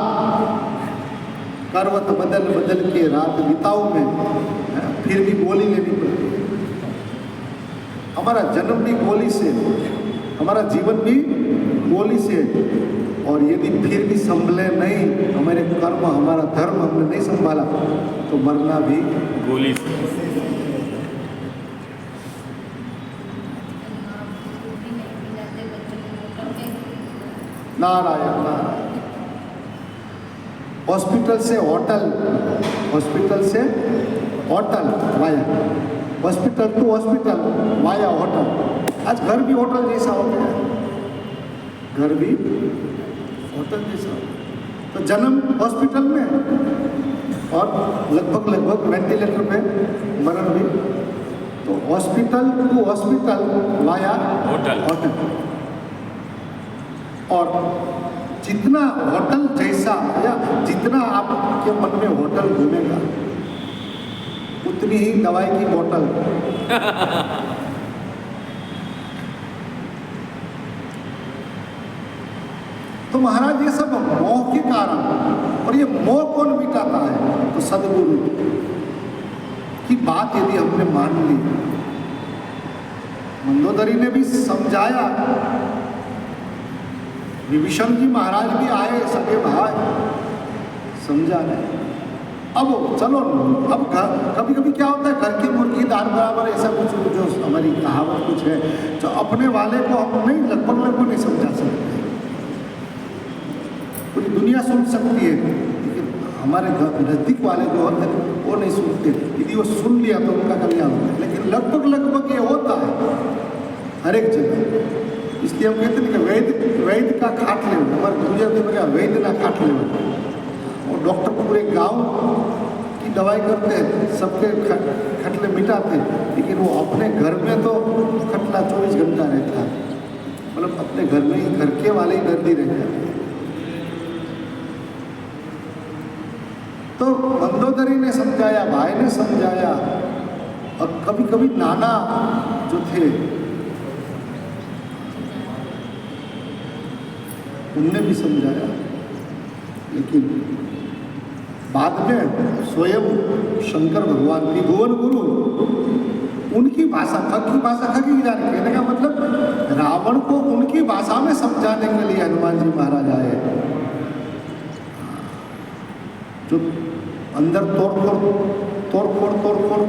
करवट बदल के रात बिताओ में फिर भी गोली लेनी पड़ती है। हमारा जन्म भी गोली से, हमारा जीवन भी गोली से, और यदि फिर भी संभले नहीं, हमारे कर्म, हमारा धर्म हमने नहीं संभाला तो मरना भी गोली से। नारायण नारायण। हॉस्पिटल से होटल, हॉस्पिटल से hotel via, hospital to hospital via hotel. आज घर भी होटल जैसा हो गया है, घर भी होटल जैसा हो गया। तो जन्म हॉस्पिटल में और लगभग वेंटिलेटर पे मरण भी। तो hospital to hospital via hotel. और जितना होटल जैसा या जितना आपके मन में होटल घूमेगा उतनी ही दवाई की बोतल। तो महाराज ये सब मोह के कारण, और ये मोह कौन मिटाता है? तो सदगुरु की बात यदि हमने मान ली। मंदोदरी ने भी समझाया, विभीषण जी महाराज भी आए सगे भाई समझाने। अब चलो, अब कभी कभी क्या होता है, घर की मुर्गी दाल बराबर, ऐसा कुछ जो हमारी कहावत कुछ है, जो अपने वाले को हम नहीं लगभग नहीं समझा सकते। पूरी दुनिया सुन सकती है, लेकिन हमारे नज़दीक वाले जो होते हैं वो नहीं सुनते। यदि वो सुन लिया तो उनका कल्याण होता है, लेकिन लगभग ये होता है हर एक जगह। इसलिए हम कहते हैं कि वैद्य का खाट ले, हमारे गुजरते में क्या वैद्य ना खाट ले। और डॉक्टर पूरे गांव की दवाई करते हैं, सबके खटले मिटाते हैं, लेकिन वो अपने घर में तो खटला 24 घंटा रहता है। मतलब अपने घर में ही घर के वाले ही दर्दी रह जाते हैं। तो मंदोदरी ने समझाया, भाई ने समझाया, और कभी कभी नाना जो थे उनने भी समझाया। लेकिन बाद में स्वयं शंकर भगवान त्रिभुवन गुरु उनकी भाषा, खगी भाषा खगी जाने, कहने का मतलब रावण को उनकी भाषा में समझाने के लिए हनुमान जी महाराज आए। जो अंदर तोड़ फोड़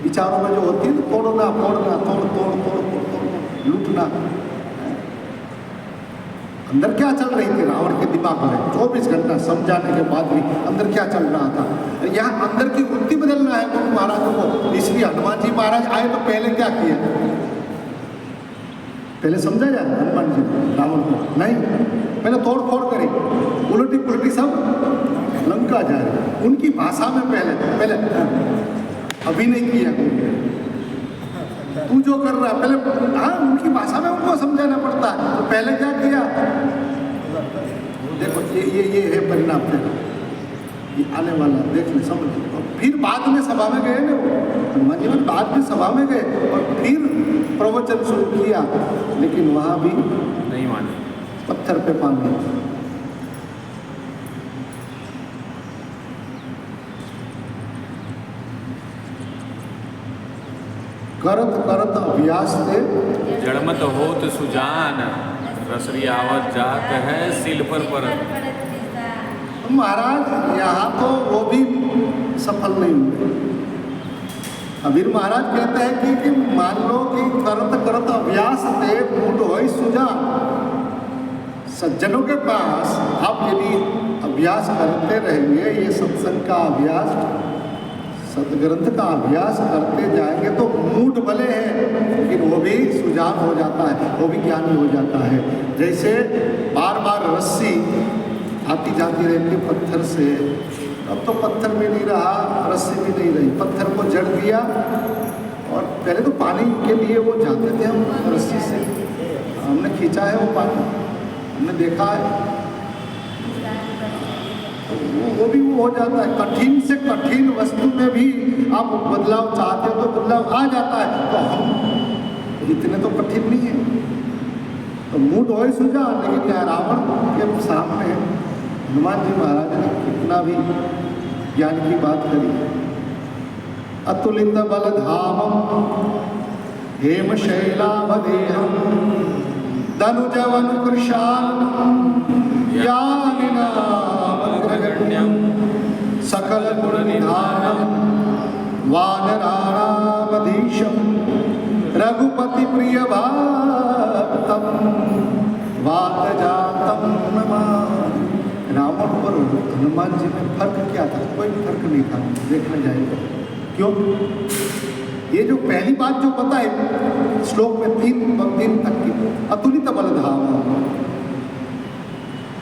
विचारों में जो होती है, तोड़ना फोड़ना, तोड़ लूटना। अंदर क्या चल रही थी रावण के दिमाग में 24 घंटा समझाने के बाद भी अंदर क्या चल रहा था? यहाँ अंदर की वृत्ति बदलना है गुरु महाराजों को। इसलिए हनुमान जी महाराज आए तो पहले क्या किया? पहले समझा जाए हनुमान जी रावण को? नहीं, पहले तोड़ फोड़ करी, उलटी पुलटी सब लंका जाए उनकी भाषा में। पहले अभी नहीं किया, तू जो कर रहा है पहले, हाँ उनकी भाषा में उनको समझाना पड़ता है। तो पहले क्या किया? देखो ये है परिणाम, ये आने वाला, देख ले समझ। और फिर बाद में सभा में गए ना, हनुमान जी बाद में सभा में गए और फिर प्रवचन शुरू किया, लेकिन वहाँ भी नहीं माने, पत्थर पे पानी। करत अभ्यास से जड़मत होत सुजान, रसरी आवत जात है सिल पर परत। महाराज यहाँ तो वो भी सफल नहीं हुए। कबीर महाराज कहते हैं कि मान लो कि करत अभ्यास से मूड हो सुजान। सज्जनों के पास आप यदि अभ्यास करते रहेंगे, ये सत्संग का अभ्यास, सदग्रंथ का अभ्यास करते जाएंगे तो मूड भले हैं, लेकिन वो भी सुजान हो जाता है, वो भी ज्ञानी हो जाता है। जैसे बार बार रस्सी आती जाती रहती है पत्थर से, अब तो पत्थर भी नहीं रहा, रस्सी भी नहीं रही, पत्थर को जड़ दिया। और पहले तो पानी के लिए वो जाते थे हम रस्सी से, हमने खींचा है वो पानी, हमने देखा है। वो भी वो हो जाता है। कठिन से कठिन वस्तु में भी आप बदलाव चाहते हो तो बदलाव आ जाता है। तो हम इतने तो कठिन नहीं है, तो मूड हो ही सुझा। लेकिन यहाँ रावण के सामने हनुमान जी महाराज ने कितना भी ज्ञान की बात करी। अतुलित बलधामम हेम शैलावदेहम धनुजवन कृशानम ज्ञानिनामग्रगण्यं सकल गुण निधानम वानराणामधीशं रघुपति प्रिय भक्तम वातजात तं नमामि। रावण और हनुमान जी में फर्क क्या था? कोई फर्क नहीं था, देखने जाएगा। क्यों? ये जो पहली बात जो बताई श्लोक में 3 तक की, अतुलित बलधाम,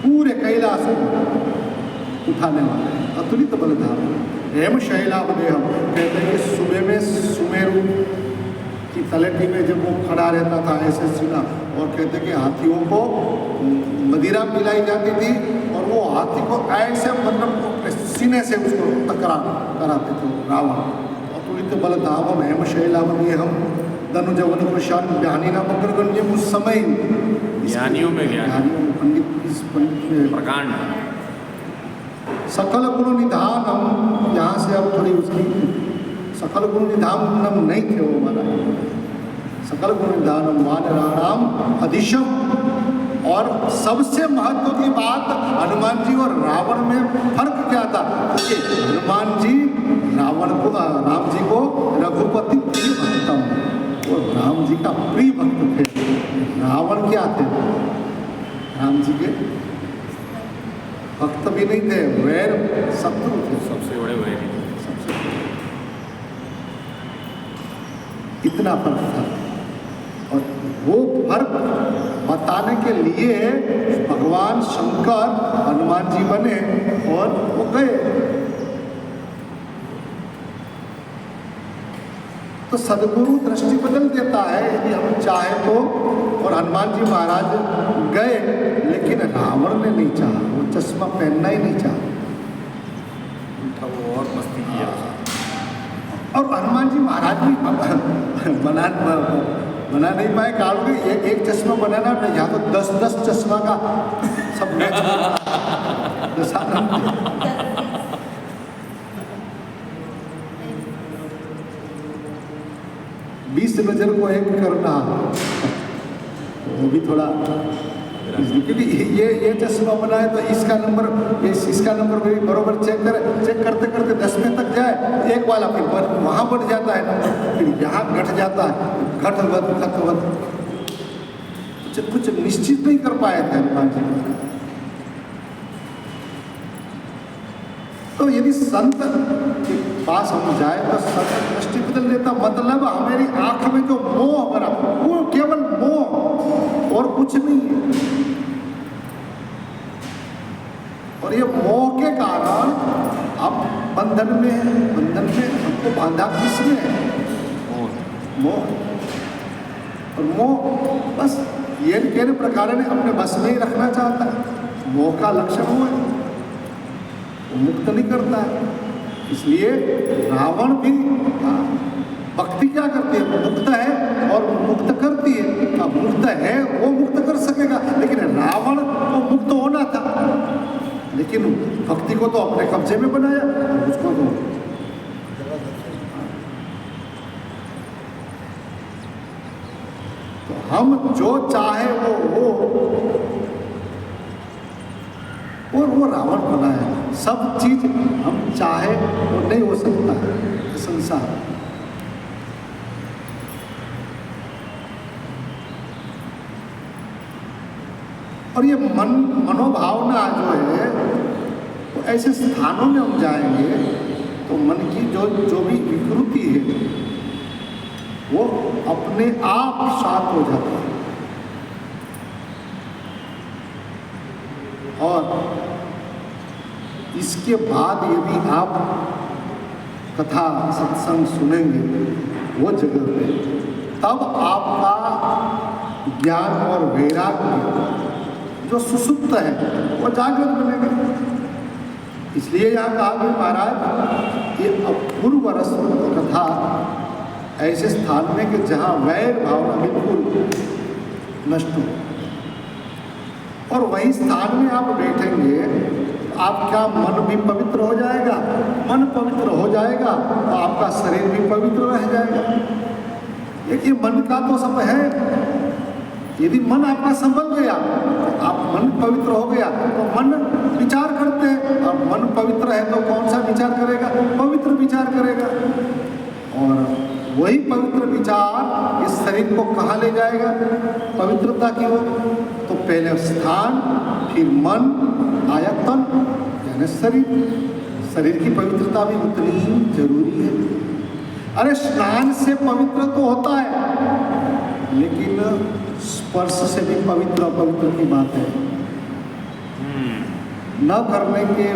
पूरे कैलाश को उठाने वाले अतुलित बलधाम। हेम शैलावदेहम, कहते हैं कि सुबह में सुमेरु की तलहटी में जब वो खड़ा रहता था ऐसे सीना, और कहते कि हाथियों को मदिरा पिलाई जाती थी और वो हाथी को ऐसे मतलब सीने से उसको कराते थे रावण। अतुलित बलधामम हेम शैलावदेहम धनुजवन कृशान ज्ञानी नाम अग्रगण्यम। उस समय ज्ञानियों में पंडित प्रकांड सकल गुण निधानम, यहाँ से अब थोड़ी उसकी सकल गुण निधानम नहीं थे वो हमारा, सकल गुण निधानम वानराणाम अधिशम। और सबसे महत्व की बात, हनुमान जी और रावण में फर्क क्या था? कि हनुमान जी राम जी को रघुपति प्रिय भक्तम, वो राम जी का प्रिय भक्त थे। रावण क्या थे? राम जी के भक्त भी नहीं थे, वैर शत्रु थे, सबसे बड़े वैरी। इतना फर्क था। और वो फर्क बताने के लिए भगवान शंकर हनुमान जी बने और वो गए। तो सदगुरु दृष्टि बदल देता है यदि हम चाहे तो। और हनुमान जी महाराज गए, लेकिन रावण ने नहीं चाहा, वो चश्मा पहनना ही नहीं चाहा, उल्टा वो और मस्ती किया। और हनुमान जी महाराज भी बना नहीं पाए काल में। एक चश्मा बनाना नहीं, यहाँ तो 10 चश्मा का सब मैच 20 नजर को एक करना, वो भी थोड़ा, क्योंकि ये चश्मा बनाए तो इसका नंबर भी बरोबर चेक करते करते 10वें तक जाए, एक वाला फिर वहाँ बढ़ जाता है नंबर, फिर यहाँ घट जाता है, घटवत कुछ निश्चित नहीं कर पाए थे हनुमान जी। तो यदि संत के पास हम जाए तो संत दृष्टि बदल देता, मतलब हमारी आंख में जो मोह भरा, वो केवल मोह और कुछ नहीं है। और ये मोह के कारण आप बंधन में हमको बांधा किसमें है? मोह। और मोह बस ये केन प्रकार ने अपने बस में ही रखना चाहता है। मोह का लक्षण वो है, वो मुक्त नहीं करता है। इसलिए रावण भी भक्ति क्या करती है? मुक्त है और मुक्त करती है। अब मुक्त है वो मुक्त कर सकेगा, लेकिन रावण को मुक्त होना था, लेकिन भक्ति को तो अपने कब्जे में बनाया, उसको तो हम जो चाहे वो हो, और वो रावण बनाया। सब चीज हम चाहे वो नहीं हो सकता है संसार। और ये मनोभावना जो है, तो ऐसे स्थानों में हम जाएंगे तो मन की जो भी विकृति है वो अपने आप शांत हो जाता है। और इसके बाद यदि आप कथा सत्संग सुनेंगे वो जगह पे, तब आपका ज्ञान और वैराग्य जो सुसुप्त है वो जागृत बनेगा। इसलिए यहाँ कहा कि महाराज ये अपूर्व रस्म कथा ऐसे स्थान में कि जहाँ वैर भावना बिल्कुल नष्ट हो, और वही स्थान में आप बैठेंगे तो आपका मन भी पवित्र हो जाएगा। मन पवित्र हो जाएगा तो आपका शरीर भी पवित्र रह जाएगा। देखिए मन का तो सब है। यदि मन आपका संभल गया, आप मन पवित्र हो गया, तो मन विचार करते हैं, और मन पवित्र है तो कौन सा विचार करेगा? पवित्र विचार करेगा। और वही पवित्र विचार इस शरीर को कहाँ ले जाएगा? पवित्रता की ओर। तो पहले स्थान, फिर मन, आया तन, यानी शरीर। शरीर की पवित्रता भी उतनी ही जरूरी है। अरे स्नान से पवित्र तो होता है, लेकिन स्पर्श से भी पवित्र अपवित्र की बात है। न करने के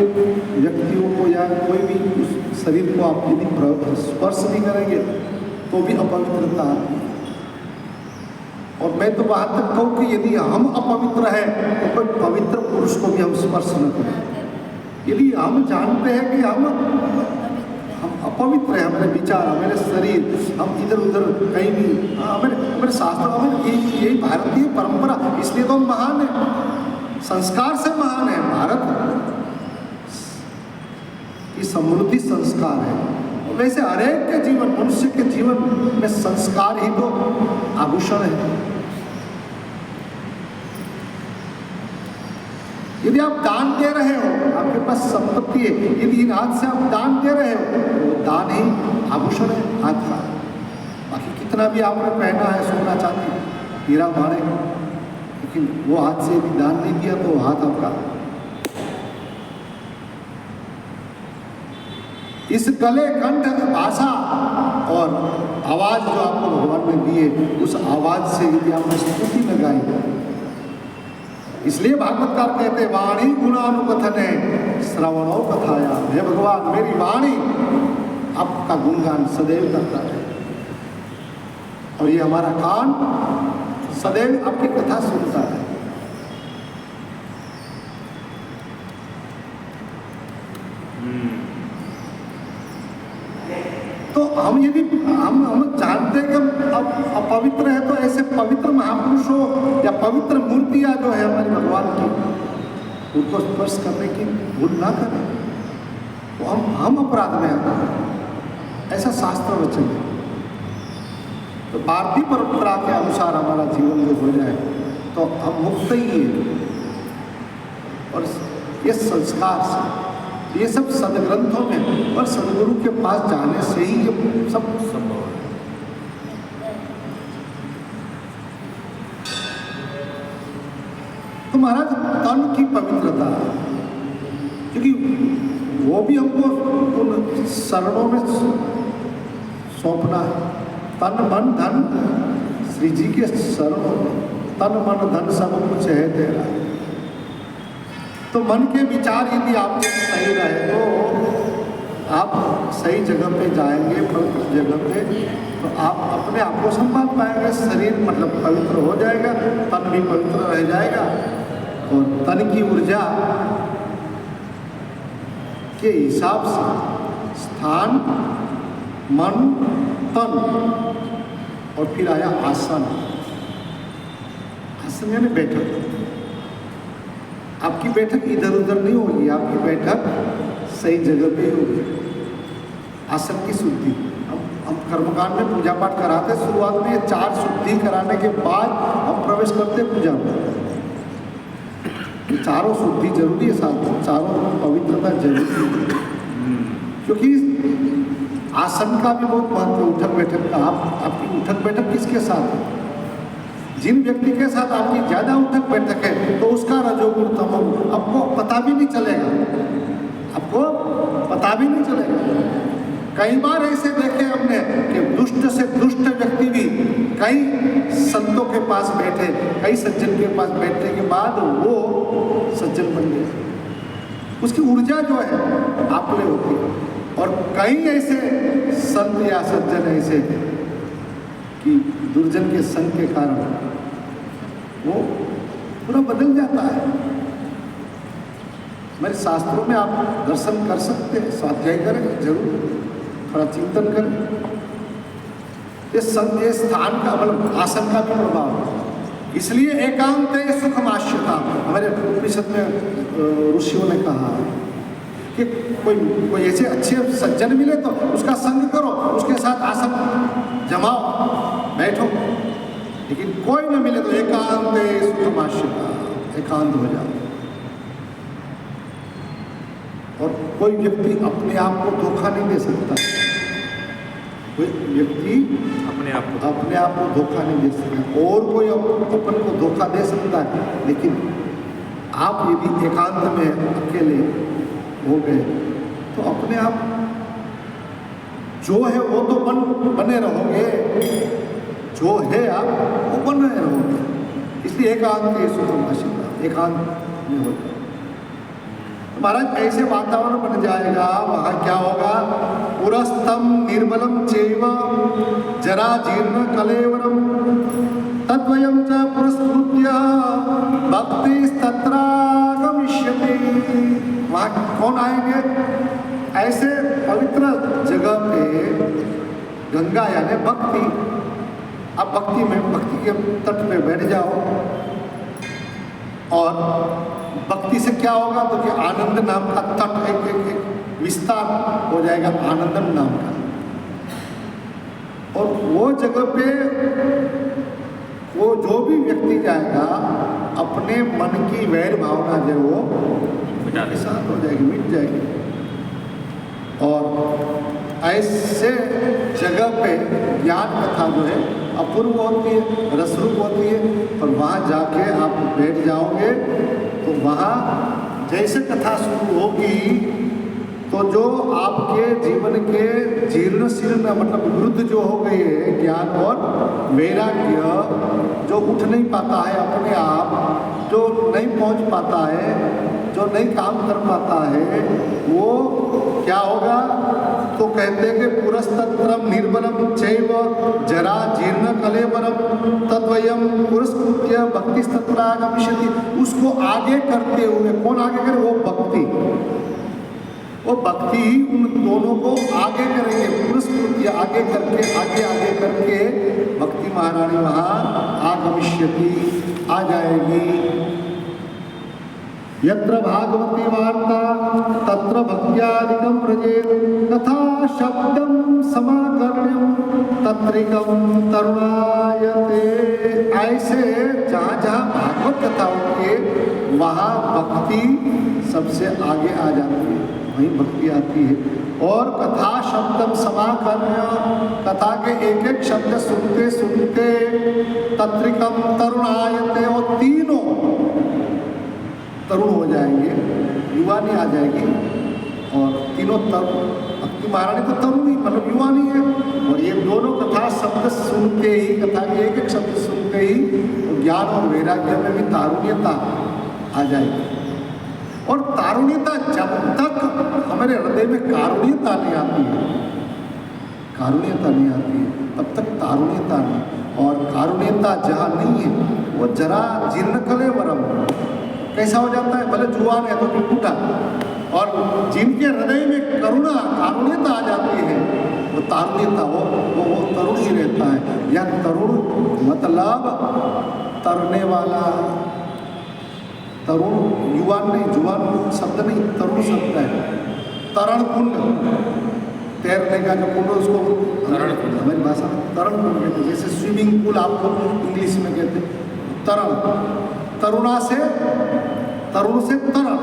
व्यक्तियों को या कोई भी उस शरीर को आप यदि स्पर्श नहीं करेंगे तो भी अपवित्रता आती है। और मैं तो वहाँ तक कहूँ कि यदि हम अपवित्र हैं तो कोई पवित्र पुरुष को भी हम स्पर्श न करें। यदि हम जानते हैं कि हम अपवित्र हैं, हमारे विचार, हमारे शरीर, हम इधर उधर कहीं भी, हमारे शास्त्र, हमारे यही भारतीय परंपरा, इसलिए तो हम महान है, संस्कार से महान है। भारत की समृद्धि संस्कार है। वैसे हरेक के जीवन, मनुष्य के जीवन में संस्कार ही तो आभूषण है। यदि आप दान दे रहे हो, आपके पास संपत्ति है, यदि इन हाथ से आप दान दे रहे हो तो दान ही आभूषण है हाथ का। बाकी कितना भी आपने पहना है, सोना चांदी, हीरा मारे, लेकिन वो हाथ से यदि दान नहीं दिया तो हाथ आपका। इस गले, कंठ, भाषा और आवाज जो आपको भगवान ने दिए, उस आवाज से यदि आपने स्तुति लगाई, इसलिए भागवतकार कहते हैं वाणी गुणानुकथन है श्रवणो कथाया। हे भगवान, मेरी वाणी आपका गुणगान सदैव करता है, और ये हमारा कान सदैव आपकी कथा सुनता है। तो हम यदि हम जानते हैं कि हम अपवित्र है, तो ऐसे पवित्र महापुरुषों या पवित्र मूर्तियां जो है हमारे भगवान की, उनको स्पर्श करने की भूल ना करें, तो हम अपराध में आते हैं। ऐसा शास्त्र वचन है। तो भारतीय परंपरा के अनुसार हमारा जीवन जो हो जाए तो हम मुक्त ही हैं। और ये संस्कार से, ये सब सदग्रंथों में और सदगुरु के पास जाने से ही ये सब संभव है। तो महाराज, तन की पवित्रता, क्योंकि वो भी हमको उन शरणों में सौंपना है। तन मन धन, श्री जी के शरणों में तन मन धन सब कुछ है तेरा। तो मन के विचार यदि आपके सही रहे तो आप सही जगह पे जाएंगे, पवित्र जगह पे, तो आप अपने आप को संभाल पाएंगे। शरीर मतलब पवित्र हो जाएगा, तन भी पवित्र रह जाएगा, और तन की ऊर्जा के हिसाब से स्थान, मन, तन, और फिर आया आसन। आसन यानी बैठक। आपकी बैठक इधर उधर नहीं होगी, आपकी बैठक सही जगह पे होगी। आसन की शुद्धि, हम कर्मकांड में पूजा पाठ कराते, शुरुआत में ये 4 शुद्धि कराने के बाद हम प्रवेश करते पूजा में। ये चारों शुद्धि जरूरी है, साथ में चारों पवित्रता जरूरी है, क्योंकि आसन का भी बहुत महत्व है। उठक बैठक का, आपकी उठक बैठक किसके साथ है? जिन व्यक्ति के साथ आपकी ज़्यादा उठक बैठक है तो उसका रजोगुण तमोगुण आपको पता भी नहीं चलेगा, आपको पता भी नहीं चलेगा। कई बार ऐसे देखे हमने कि दुष्ट से दुष्ट व्यक्ति भी कई संतों के पास बैठे, कई सज्जन के पास बैठने के बाद वो सज्जन बन गए। उसकी ऊर्जा जो है आप में होती है। और कई ऐसे संत या सज्जन ऐसे कि दुर्जन के संग के कारण वो पूरा बदल जाता है। मेरे शास्त्रों में आप दर्शन कर सकते हैं, स्वाध्याय करें जरूर, थोड़ा चिंतन करें। ये स्थान का मतलब आसन का भी प्रभाव है। इसलिए एकांत सुखम आश्यता, हमारे उपनिषद में ऋषियों ने कहा कि कोई ऐसे अच्छे सज्जन मिले तो उसका संग करो, उसके साथ आसन जमाओ, बैठो। लेकिन कोई न मिले तो एकांत सुखम आश्यता, एकांत हो जाओ। और कोई व्यक्ति अपने आप को धोखा नहीं दे सकता। कोई व्यक्ति अपने आप को अपने आप को धोखा नहीं दे सकता, और कोई अपन को धोखा दे सकता है, लेकिन आप यदि एकांत में अकेले हो गए तो अपने आप जो है वो तो बने रहोगे, जो है आप वो बन रहे रहोगे। इसलिए एकांत के सूत्र आशीर्वाद एकांत में होता है। तो महाराज ऐसे वातावरण बन जाएगा, वहाँ क्या होगा, पुरस्तम निर्मलम चैव जरा जीर्ण कलेवरम तद्वयम च पुरस्कृत्य भक्ति तत्रागमिष्यति। वहाँ कौन आएंगे, ऐसे पवित्र जगह पे गंगा यानी भक्ति। अब भक्ति में, भक्ति के तट पे बैठ जाओ, और भक्ति से क्या होगा तो कि आनंद नाम का तट एक विस्तार हो जाएगा, आनंदम नाम का। और वो जगह पे वो जो भी व्यक्ति जाएगा अपने मन की वैर भावना जो वो मिटा शांत हो जाएगी, मिट जाएगी। और ऐसे जगह पे ज्ञान कथा जो है अपूर्व होती है, रसरूप होती है। और वहाँ जाके आप बैठ जाओगे तो वहाँ जैसे कथा शुरू होगी तो जो आपके जीवन के जीर्ण शीर्ण मतलब विरुद्ध जो हो गए है ज्ञान और वैराग्य, जो उठ नहीं पाता है अपने आप, जो नहीं पहुँच पाता है, जो नहीं काम कर पाता है, वो क्या होगा तो कहते हैं कि पुरस्तत्रम निर्बलम चैव जरा जीर्ण कलेवरम तद्वयम पुरस्कृत्य भक्ति तत्रागमिष्यति। उसको आगे करते हुए, कौन आगे करे, वो भक्ति, वो भक्ति ही उन दोनों को आगे करेंगे, पुरस्कृत्य आगे करके भक्ति महारानी वहाँ आगमिष्यति, आ जाएगी। यत्र भागवती वार्ता तत्र भक्त्यादिकं व्रजेत तथा शब्दं समाकर्ण्यं तत्रिकं तरुणायते। ऐसे जहाँ जहाँ भागवत कथा होती है वहाँ भक्ति सबसे आगे आ जाती है, वहीं भक्ति आती है। और कथा शब्दम समाकर्ण्य, कथा के एक एक शब्द सुनते सुनते तत्रिकम तरुणायते, और तीनों तरुण हो जाएंगे, युवानी आ जाएगी। और तीनों तरुण, भक्ति महारानी तो तरुण ही मतलब युवानी है। और ये दोनों कथा शब्द सुनते ही, कथा के एक एक शब्द सुनते ही तो ज्ञान और वैराग्य में भी तारुण्यता आ जाएगी। और तारुण्यता जब तक हमारे हृदय में कारुण्यता नहीं आती है, कारुण्यता नहीं आती है, तब तक तारुण्यता नहीं। और कारुण्यता जहाँ नहीं है वो जरा जीर्ण कलेवरम, कैसा हो जाता है, भले जुआन है तो टूटा। और जिनके हृदय में करुणा कारुण्यता आ जाती है वो तारुण्यता, वो तरुण ही रहता है। या तरुण मतलब तरने वाला, तरुण युवान नहीं, जुआन शब्द नहीं, तरुण शब्द है। तरण कुंड, तैरने का जो कुंड उसको तरण कुंड, हमारी भाषा में तरण कुंड कहते हैं। जैसे स्विमिंग पूल आपको इंग्लिश में कहते हैं तरण, तरुणा से तरुण से तरण,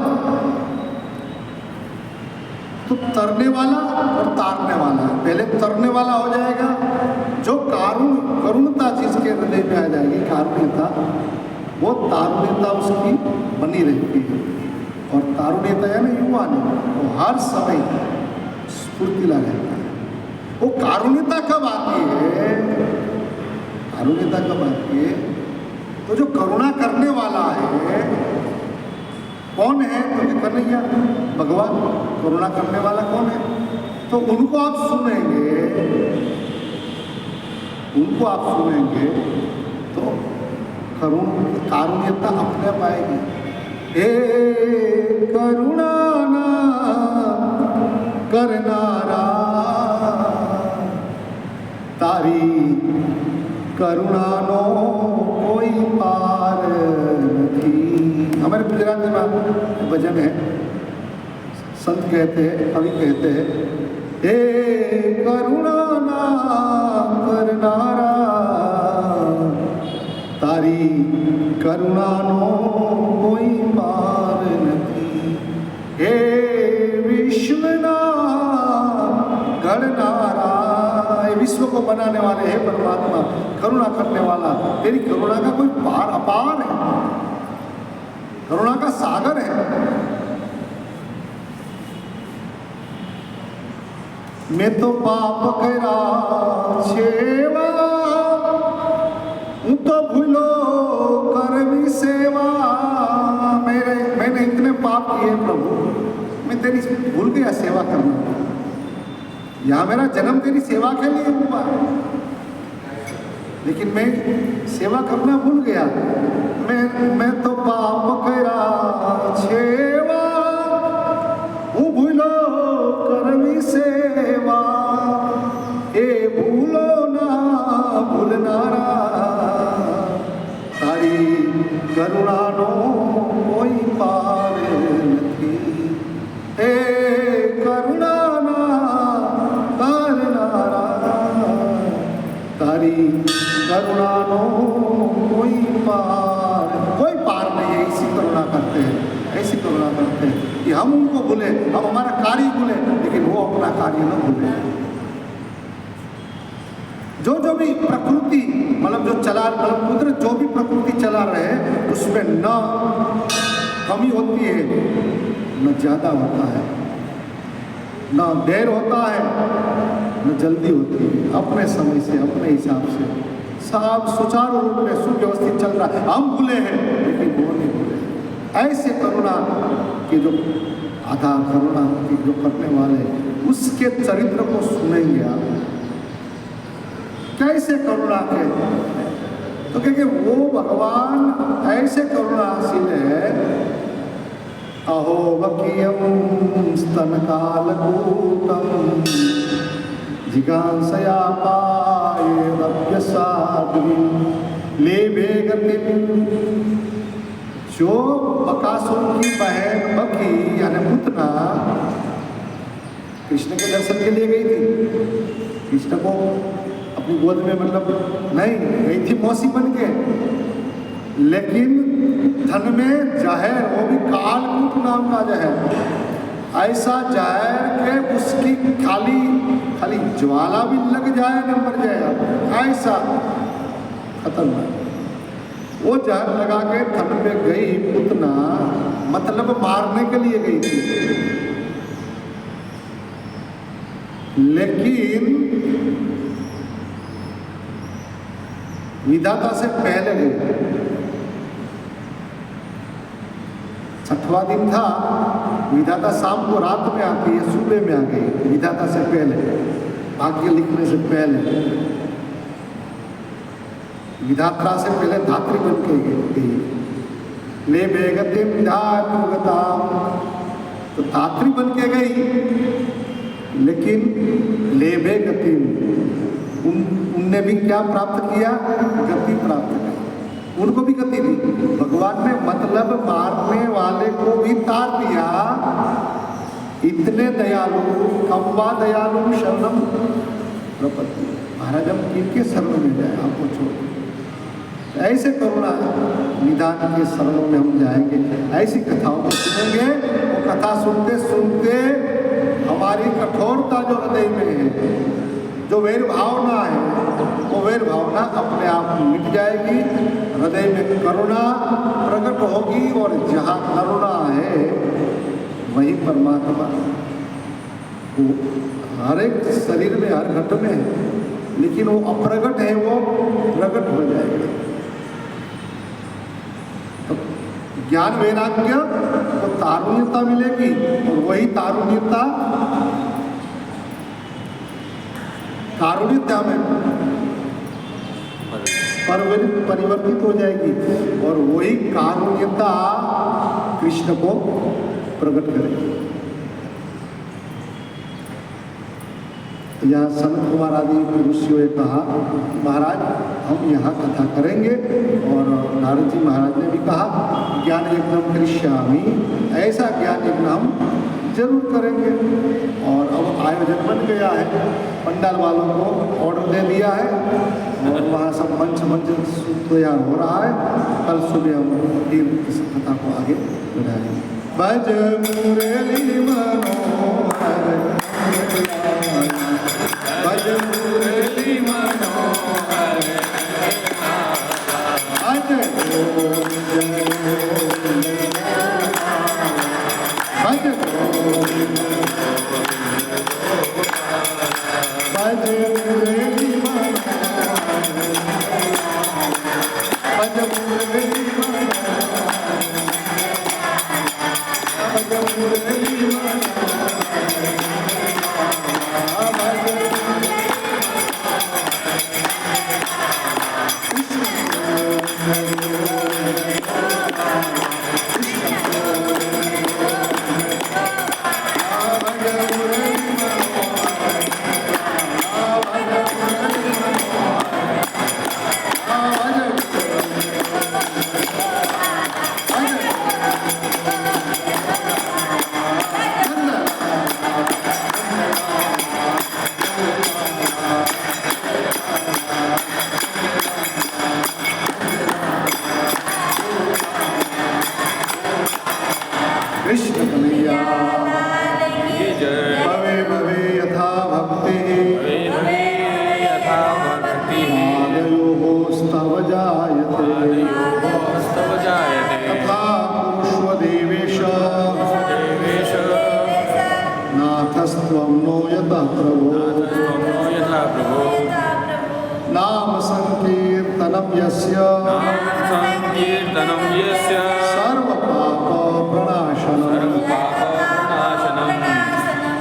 तो तरने वाला और तारने वाला। पहले तरने वाला हो जाएगा जो करुणता जिसके हृदय में आ जाएगी, कारुण्यता, वो तारुण्यता उसकी बनी रहती है। और तारुण्यता यानी युवा नहीं, वो हर समय स्फूर्तिला रहता है। वो कारुण्यता कब आती है, कारुण्यता कब आती है तो जो करुणा करने वाला है, कौन है तो कन्हैया भगवान, करुणा करने वाला कौन है, तो उनको आप सुनेंगे, उनको आप सुनेंगे तो कारुण्यता अपने आप आएगी। हे करुणा ना करनारा तारी करुणानो कोई पार नहीं। हमारे गुजरात में भजन है, संत कहते हैं, कवि कहते हैं, हे करुणा ना करनारा तारी करुणानो कोई पार नहीं। हे विश्वना गणनारा, विश्व बनाने वाले हैं परमात्मा, करुणा करने वाला, तेरी करुणा का कोई पार अपार है, करुणा का सागर है। मैं तो पाप करा छेवा, हूँ तो भूलो करवी सेवा। मैंने इतने पाप किए प्रभु, मैं तेरी भूल गया सेवा करना। यहाँ मेरा जन्म तेरी सेवा के लिए हुआ, लेकिन मैं सेवा करना भूल गया। मैं तो पाप करा छेवा, हूँ भूलो करवी सेवा। ए भूलो ना भूलनारा, तारी करुणा नो कोई पार नहीं। ए करुणा ना करनारा, तारी करुणा नो कोई पार नहीं है। ऐसी करुणा करते हैं, ऐसी करुणा करते हैं कि हम उनको भूले, हम हमारा कार्य भूले, लेकिन वो अपना कार्य न भूले। जो भी प्रकृति मतलब जो चला, मतलब कुदरत जो भी प्रकृति चला रहे, उसमें न कमी होती है न ज्यादा होता है, न देर होता है न जल्दी होती है। अपने समय से, अपने हिसाब से सब सुचारू रूप में सुव्यवस्थित चल रहा है। हम भूले हैं लेकिन वो नहीं भूले। ऐसे करुणा के जो आधार, करुणा की जो करने वाले, उसके चरित्र को सुनेंगे आप, कैसे करुणा के, तो क्योंकि वो भगवान ऐसे करुणाशील है। अहो वकीयम स्तन कालकूटम जिगांसया पाये साध्वी लेभे गतिम। जो बकासुर की बहन बकी यानी पुतना कृष्ण के दर्शन के लिए गई थी, कृष्ण को अपनी गोद में मतलब नहीं गई थी मौसी बन के, लेकिन धन में जहर, वो भी कालकूट नाम का जहर, ऐसा जहर के उसकी खाली ज्वाला भी लग जाए न मर जाएगा, ऐसा खतरनाक। वो जहर लगा के धन में गई पुतना, मतलब मारने के लिए गई थी, लेकिन विधाता से पहले गई। छठवां दिन था, विधाता शाम को रात में आती है, सुबह में आ गई विधाता से पहले, भाग्य लिखने से पहले। विधाता से पहले धात्री बन के गई। ले बेगतिम धातुगताम, तो धात्री बन के गई, लेकिन ले बेगतिम उनने भी क्या प्राप्त किया? गति प्राप्त की। उनको भी गति दी भगवान ने, मतलब मारने वाले को भी तार दिया। इतने दयालु, कम्बा दयालु शरणम प्रपत्ति। महाराज हम किनके शरण में जाए, आपको छोड़। ऐसे करुणा निदान के शरणों में हम जाएंगे, ऐसी कथाओं को सुनेंगे। वो कथा सुनते सुनते हमारी कठोरता जो हृदय में है, जो वैर भावना है, वो वैर भावना अपने आप मिट जाएगी। हृदय में करुणा प्रकट होगी, और जहाँ करुणा है वही परमात्मा। वो हर एक शरीर में, हर घट में है, लेकिन वो अप्रगट है, वो प्रकट हो जाएगा। तो ज्ञान वैराग्य तो तारुण्यता मिलेगी, और वही तारुण्यता कारुण्यता में परिवर्तित हो जाएगी, और वही कारुण्यता कृष्ण को प्रकट करेगी। यहाँ सनत कुमार आदि ऋषियों ने कहा, महाराज हम यहाँ कथा करेंगे, और नारद जी महाराज ने भी कहा ज्ञान यज्ञम करिष्यामि, ऐसा ज्ञान यज्ञ हम जरूर करेंगे। और अब आयोजन बन गया है, पंडाल वालों को ऑर्डर दे दिया है, और वहाँ सब मंच तैयार हो रहा है। कल सुबह हम फिर इस कथा को आगे बढ़ाएंगे। भज मुरली मनोहर, भज मुरली मनोहर। कृष्ण कन्हैया की जय। भवे भवे यथा भक्ति भवे भवे यथा भक्तिः आदयोस्तव जायते आदियोस्तव जायते तथा कुरुष्व देवेश देवेश नाथस्त्वं नो यतः प्रभो नाथस्त्वं नो यथा प्रभो नाम संकीर्तनं यस्य नाम संकीर्तनं यस्य सर्वपापप्रणाशनं सर्वपापनाशनं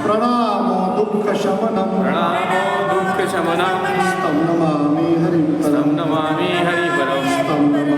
प्रणामो दुःखशमनं प्रणामो दुःखशमनं तं नमामि हरिं तं परं नमामि हरिपरं तं नमामि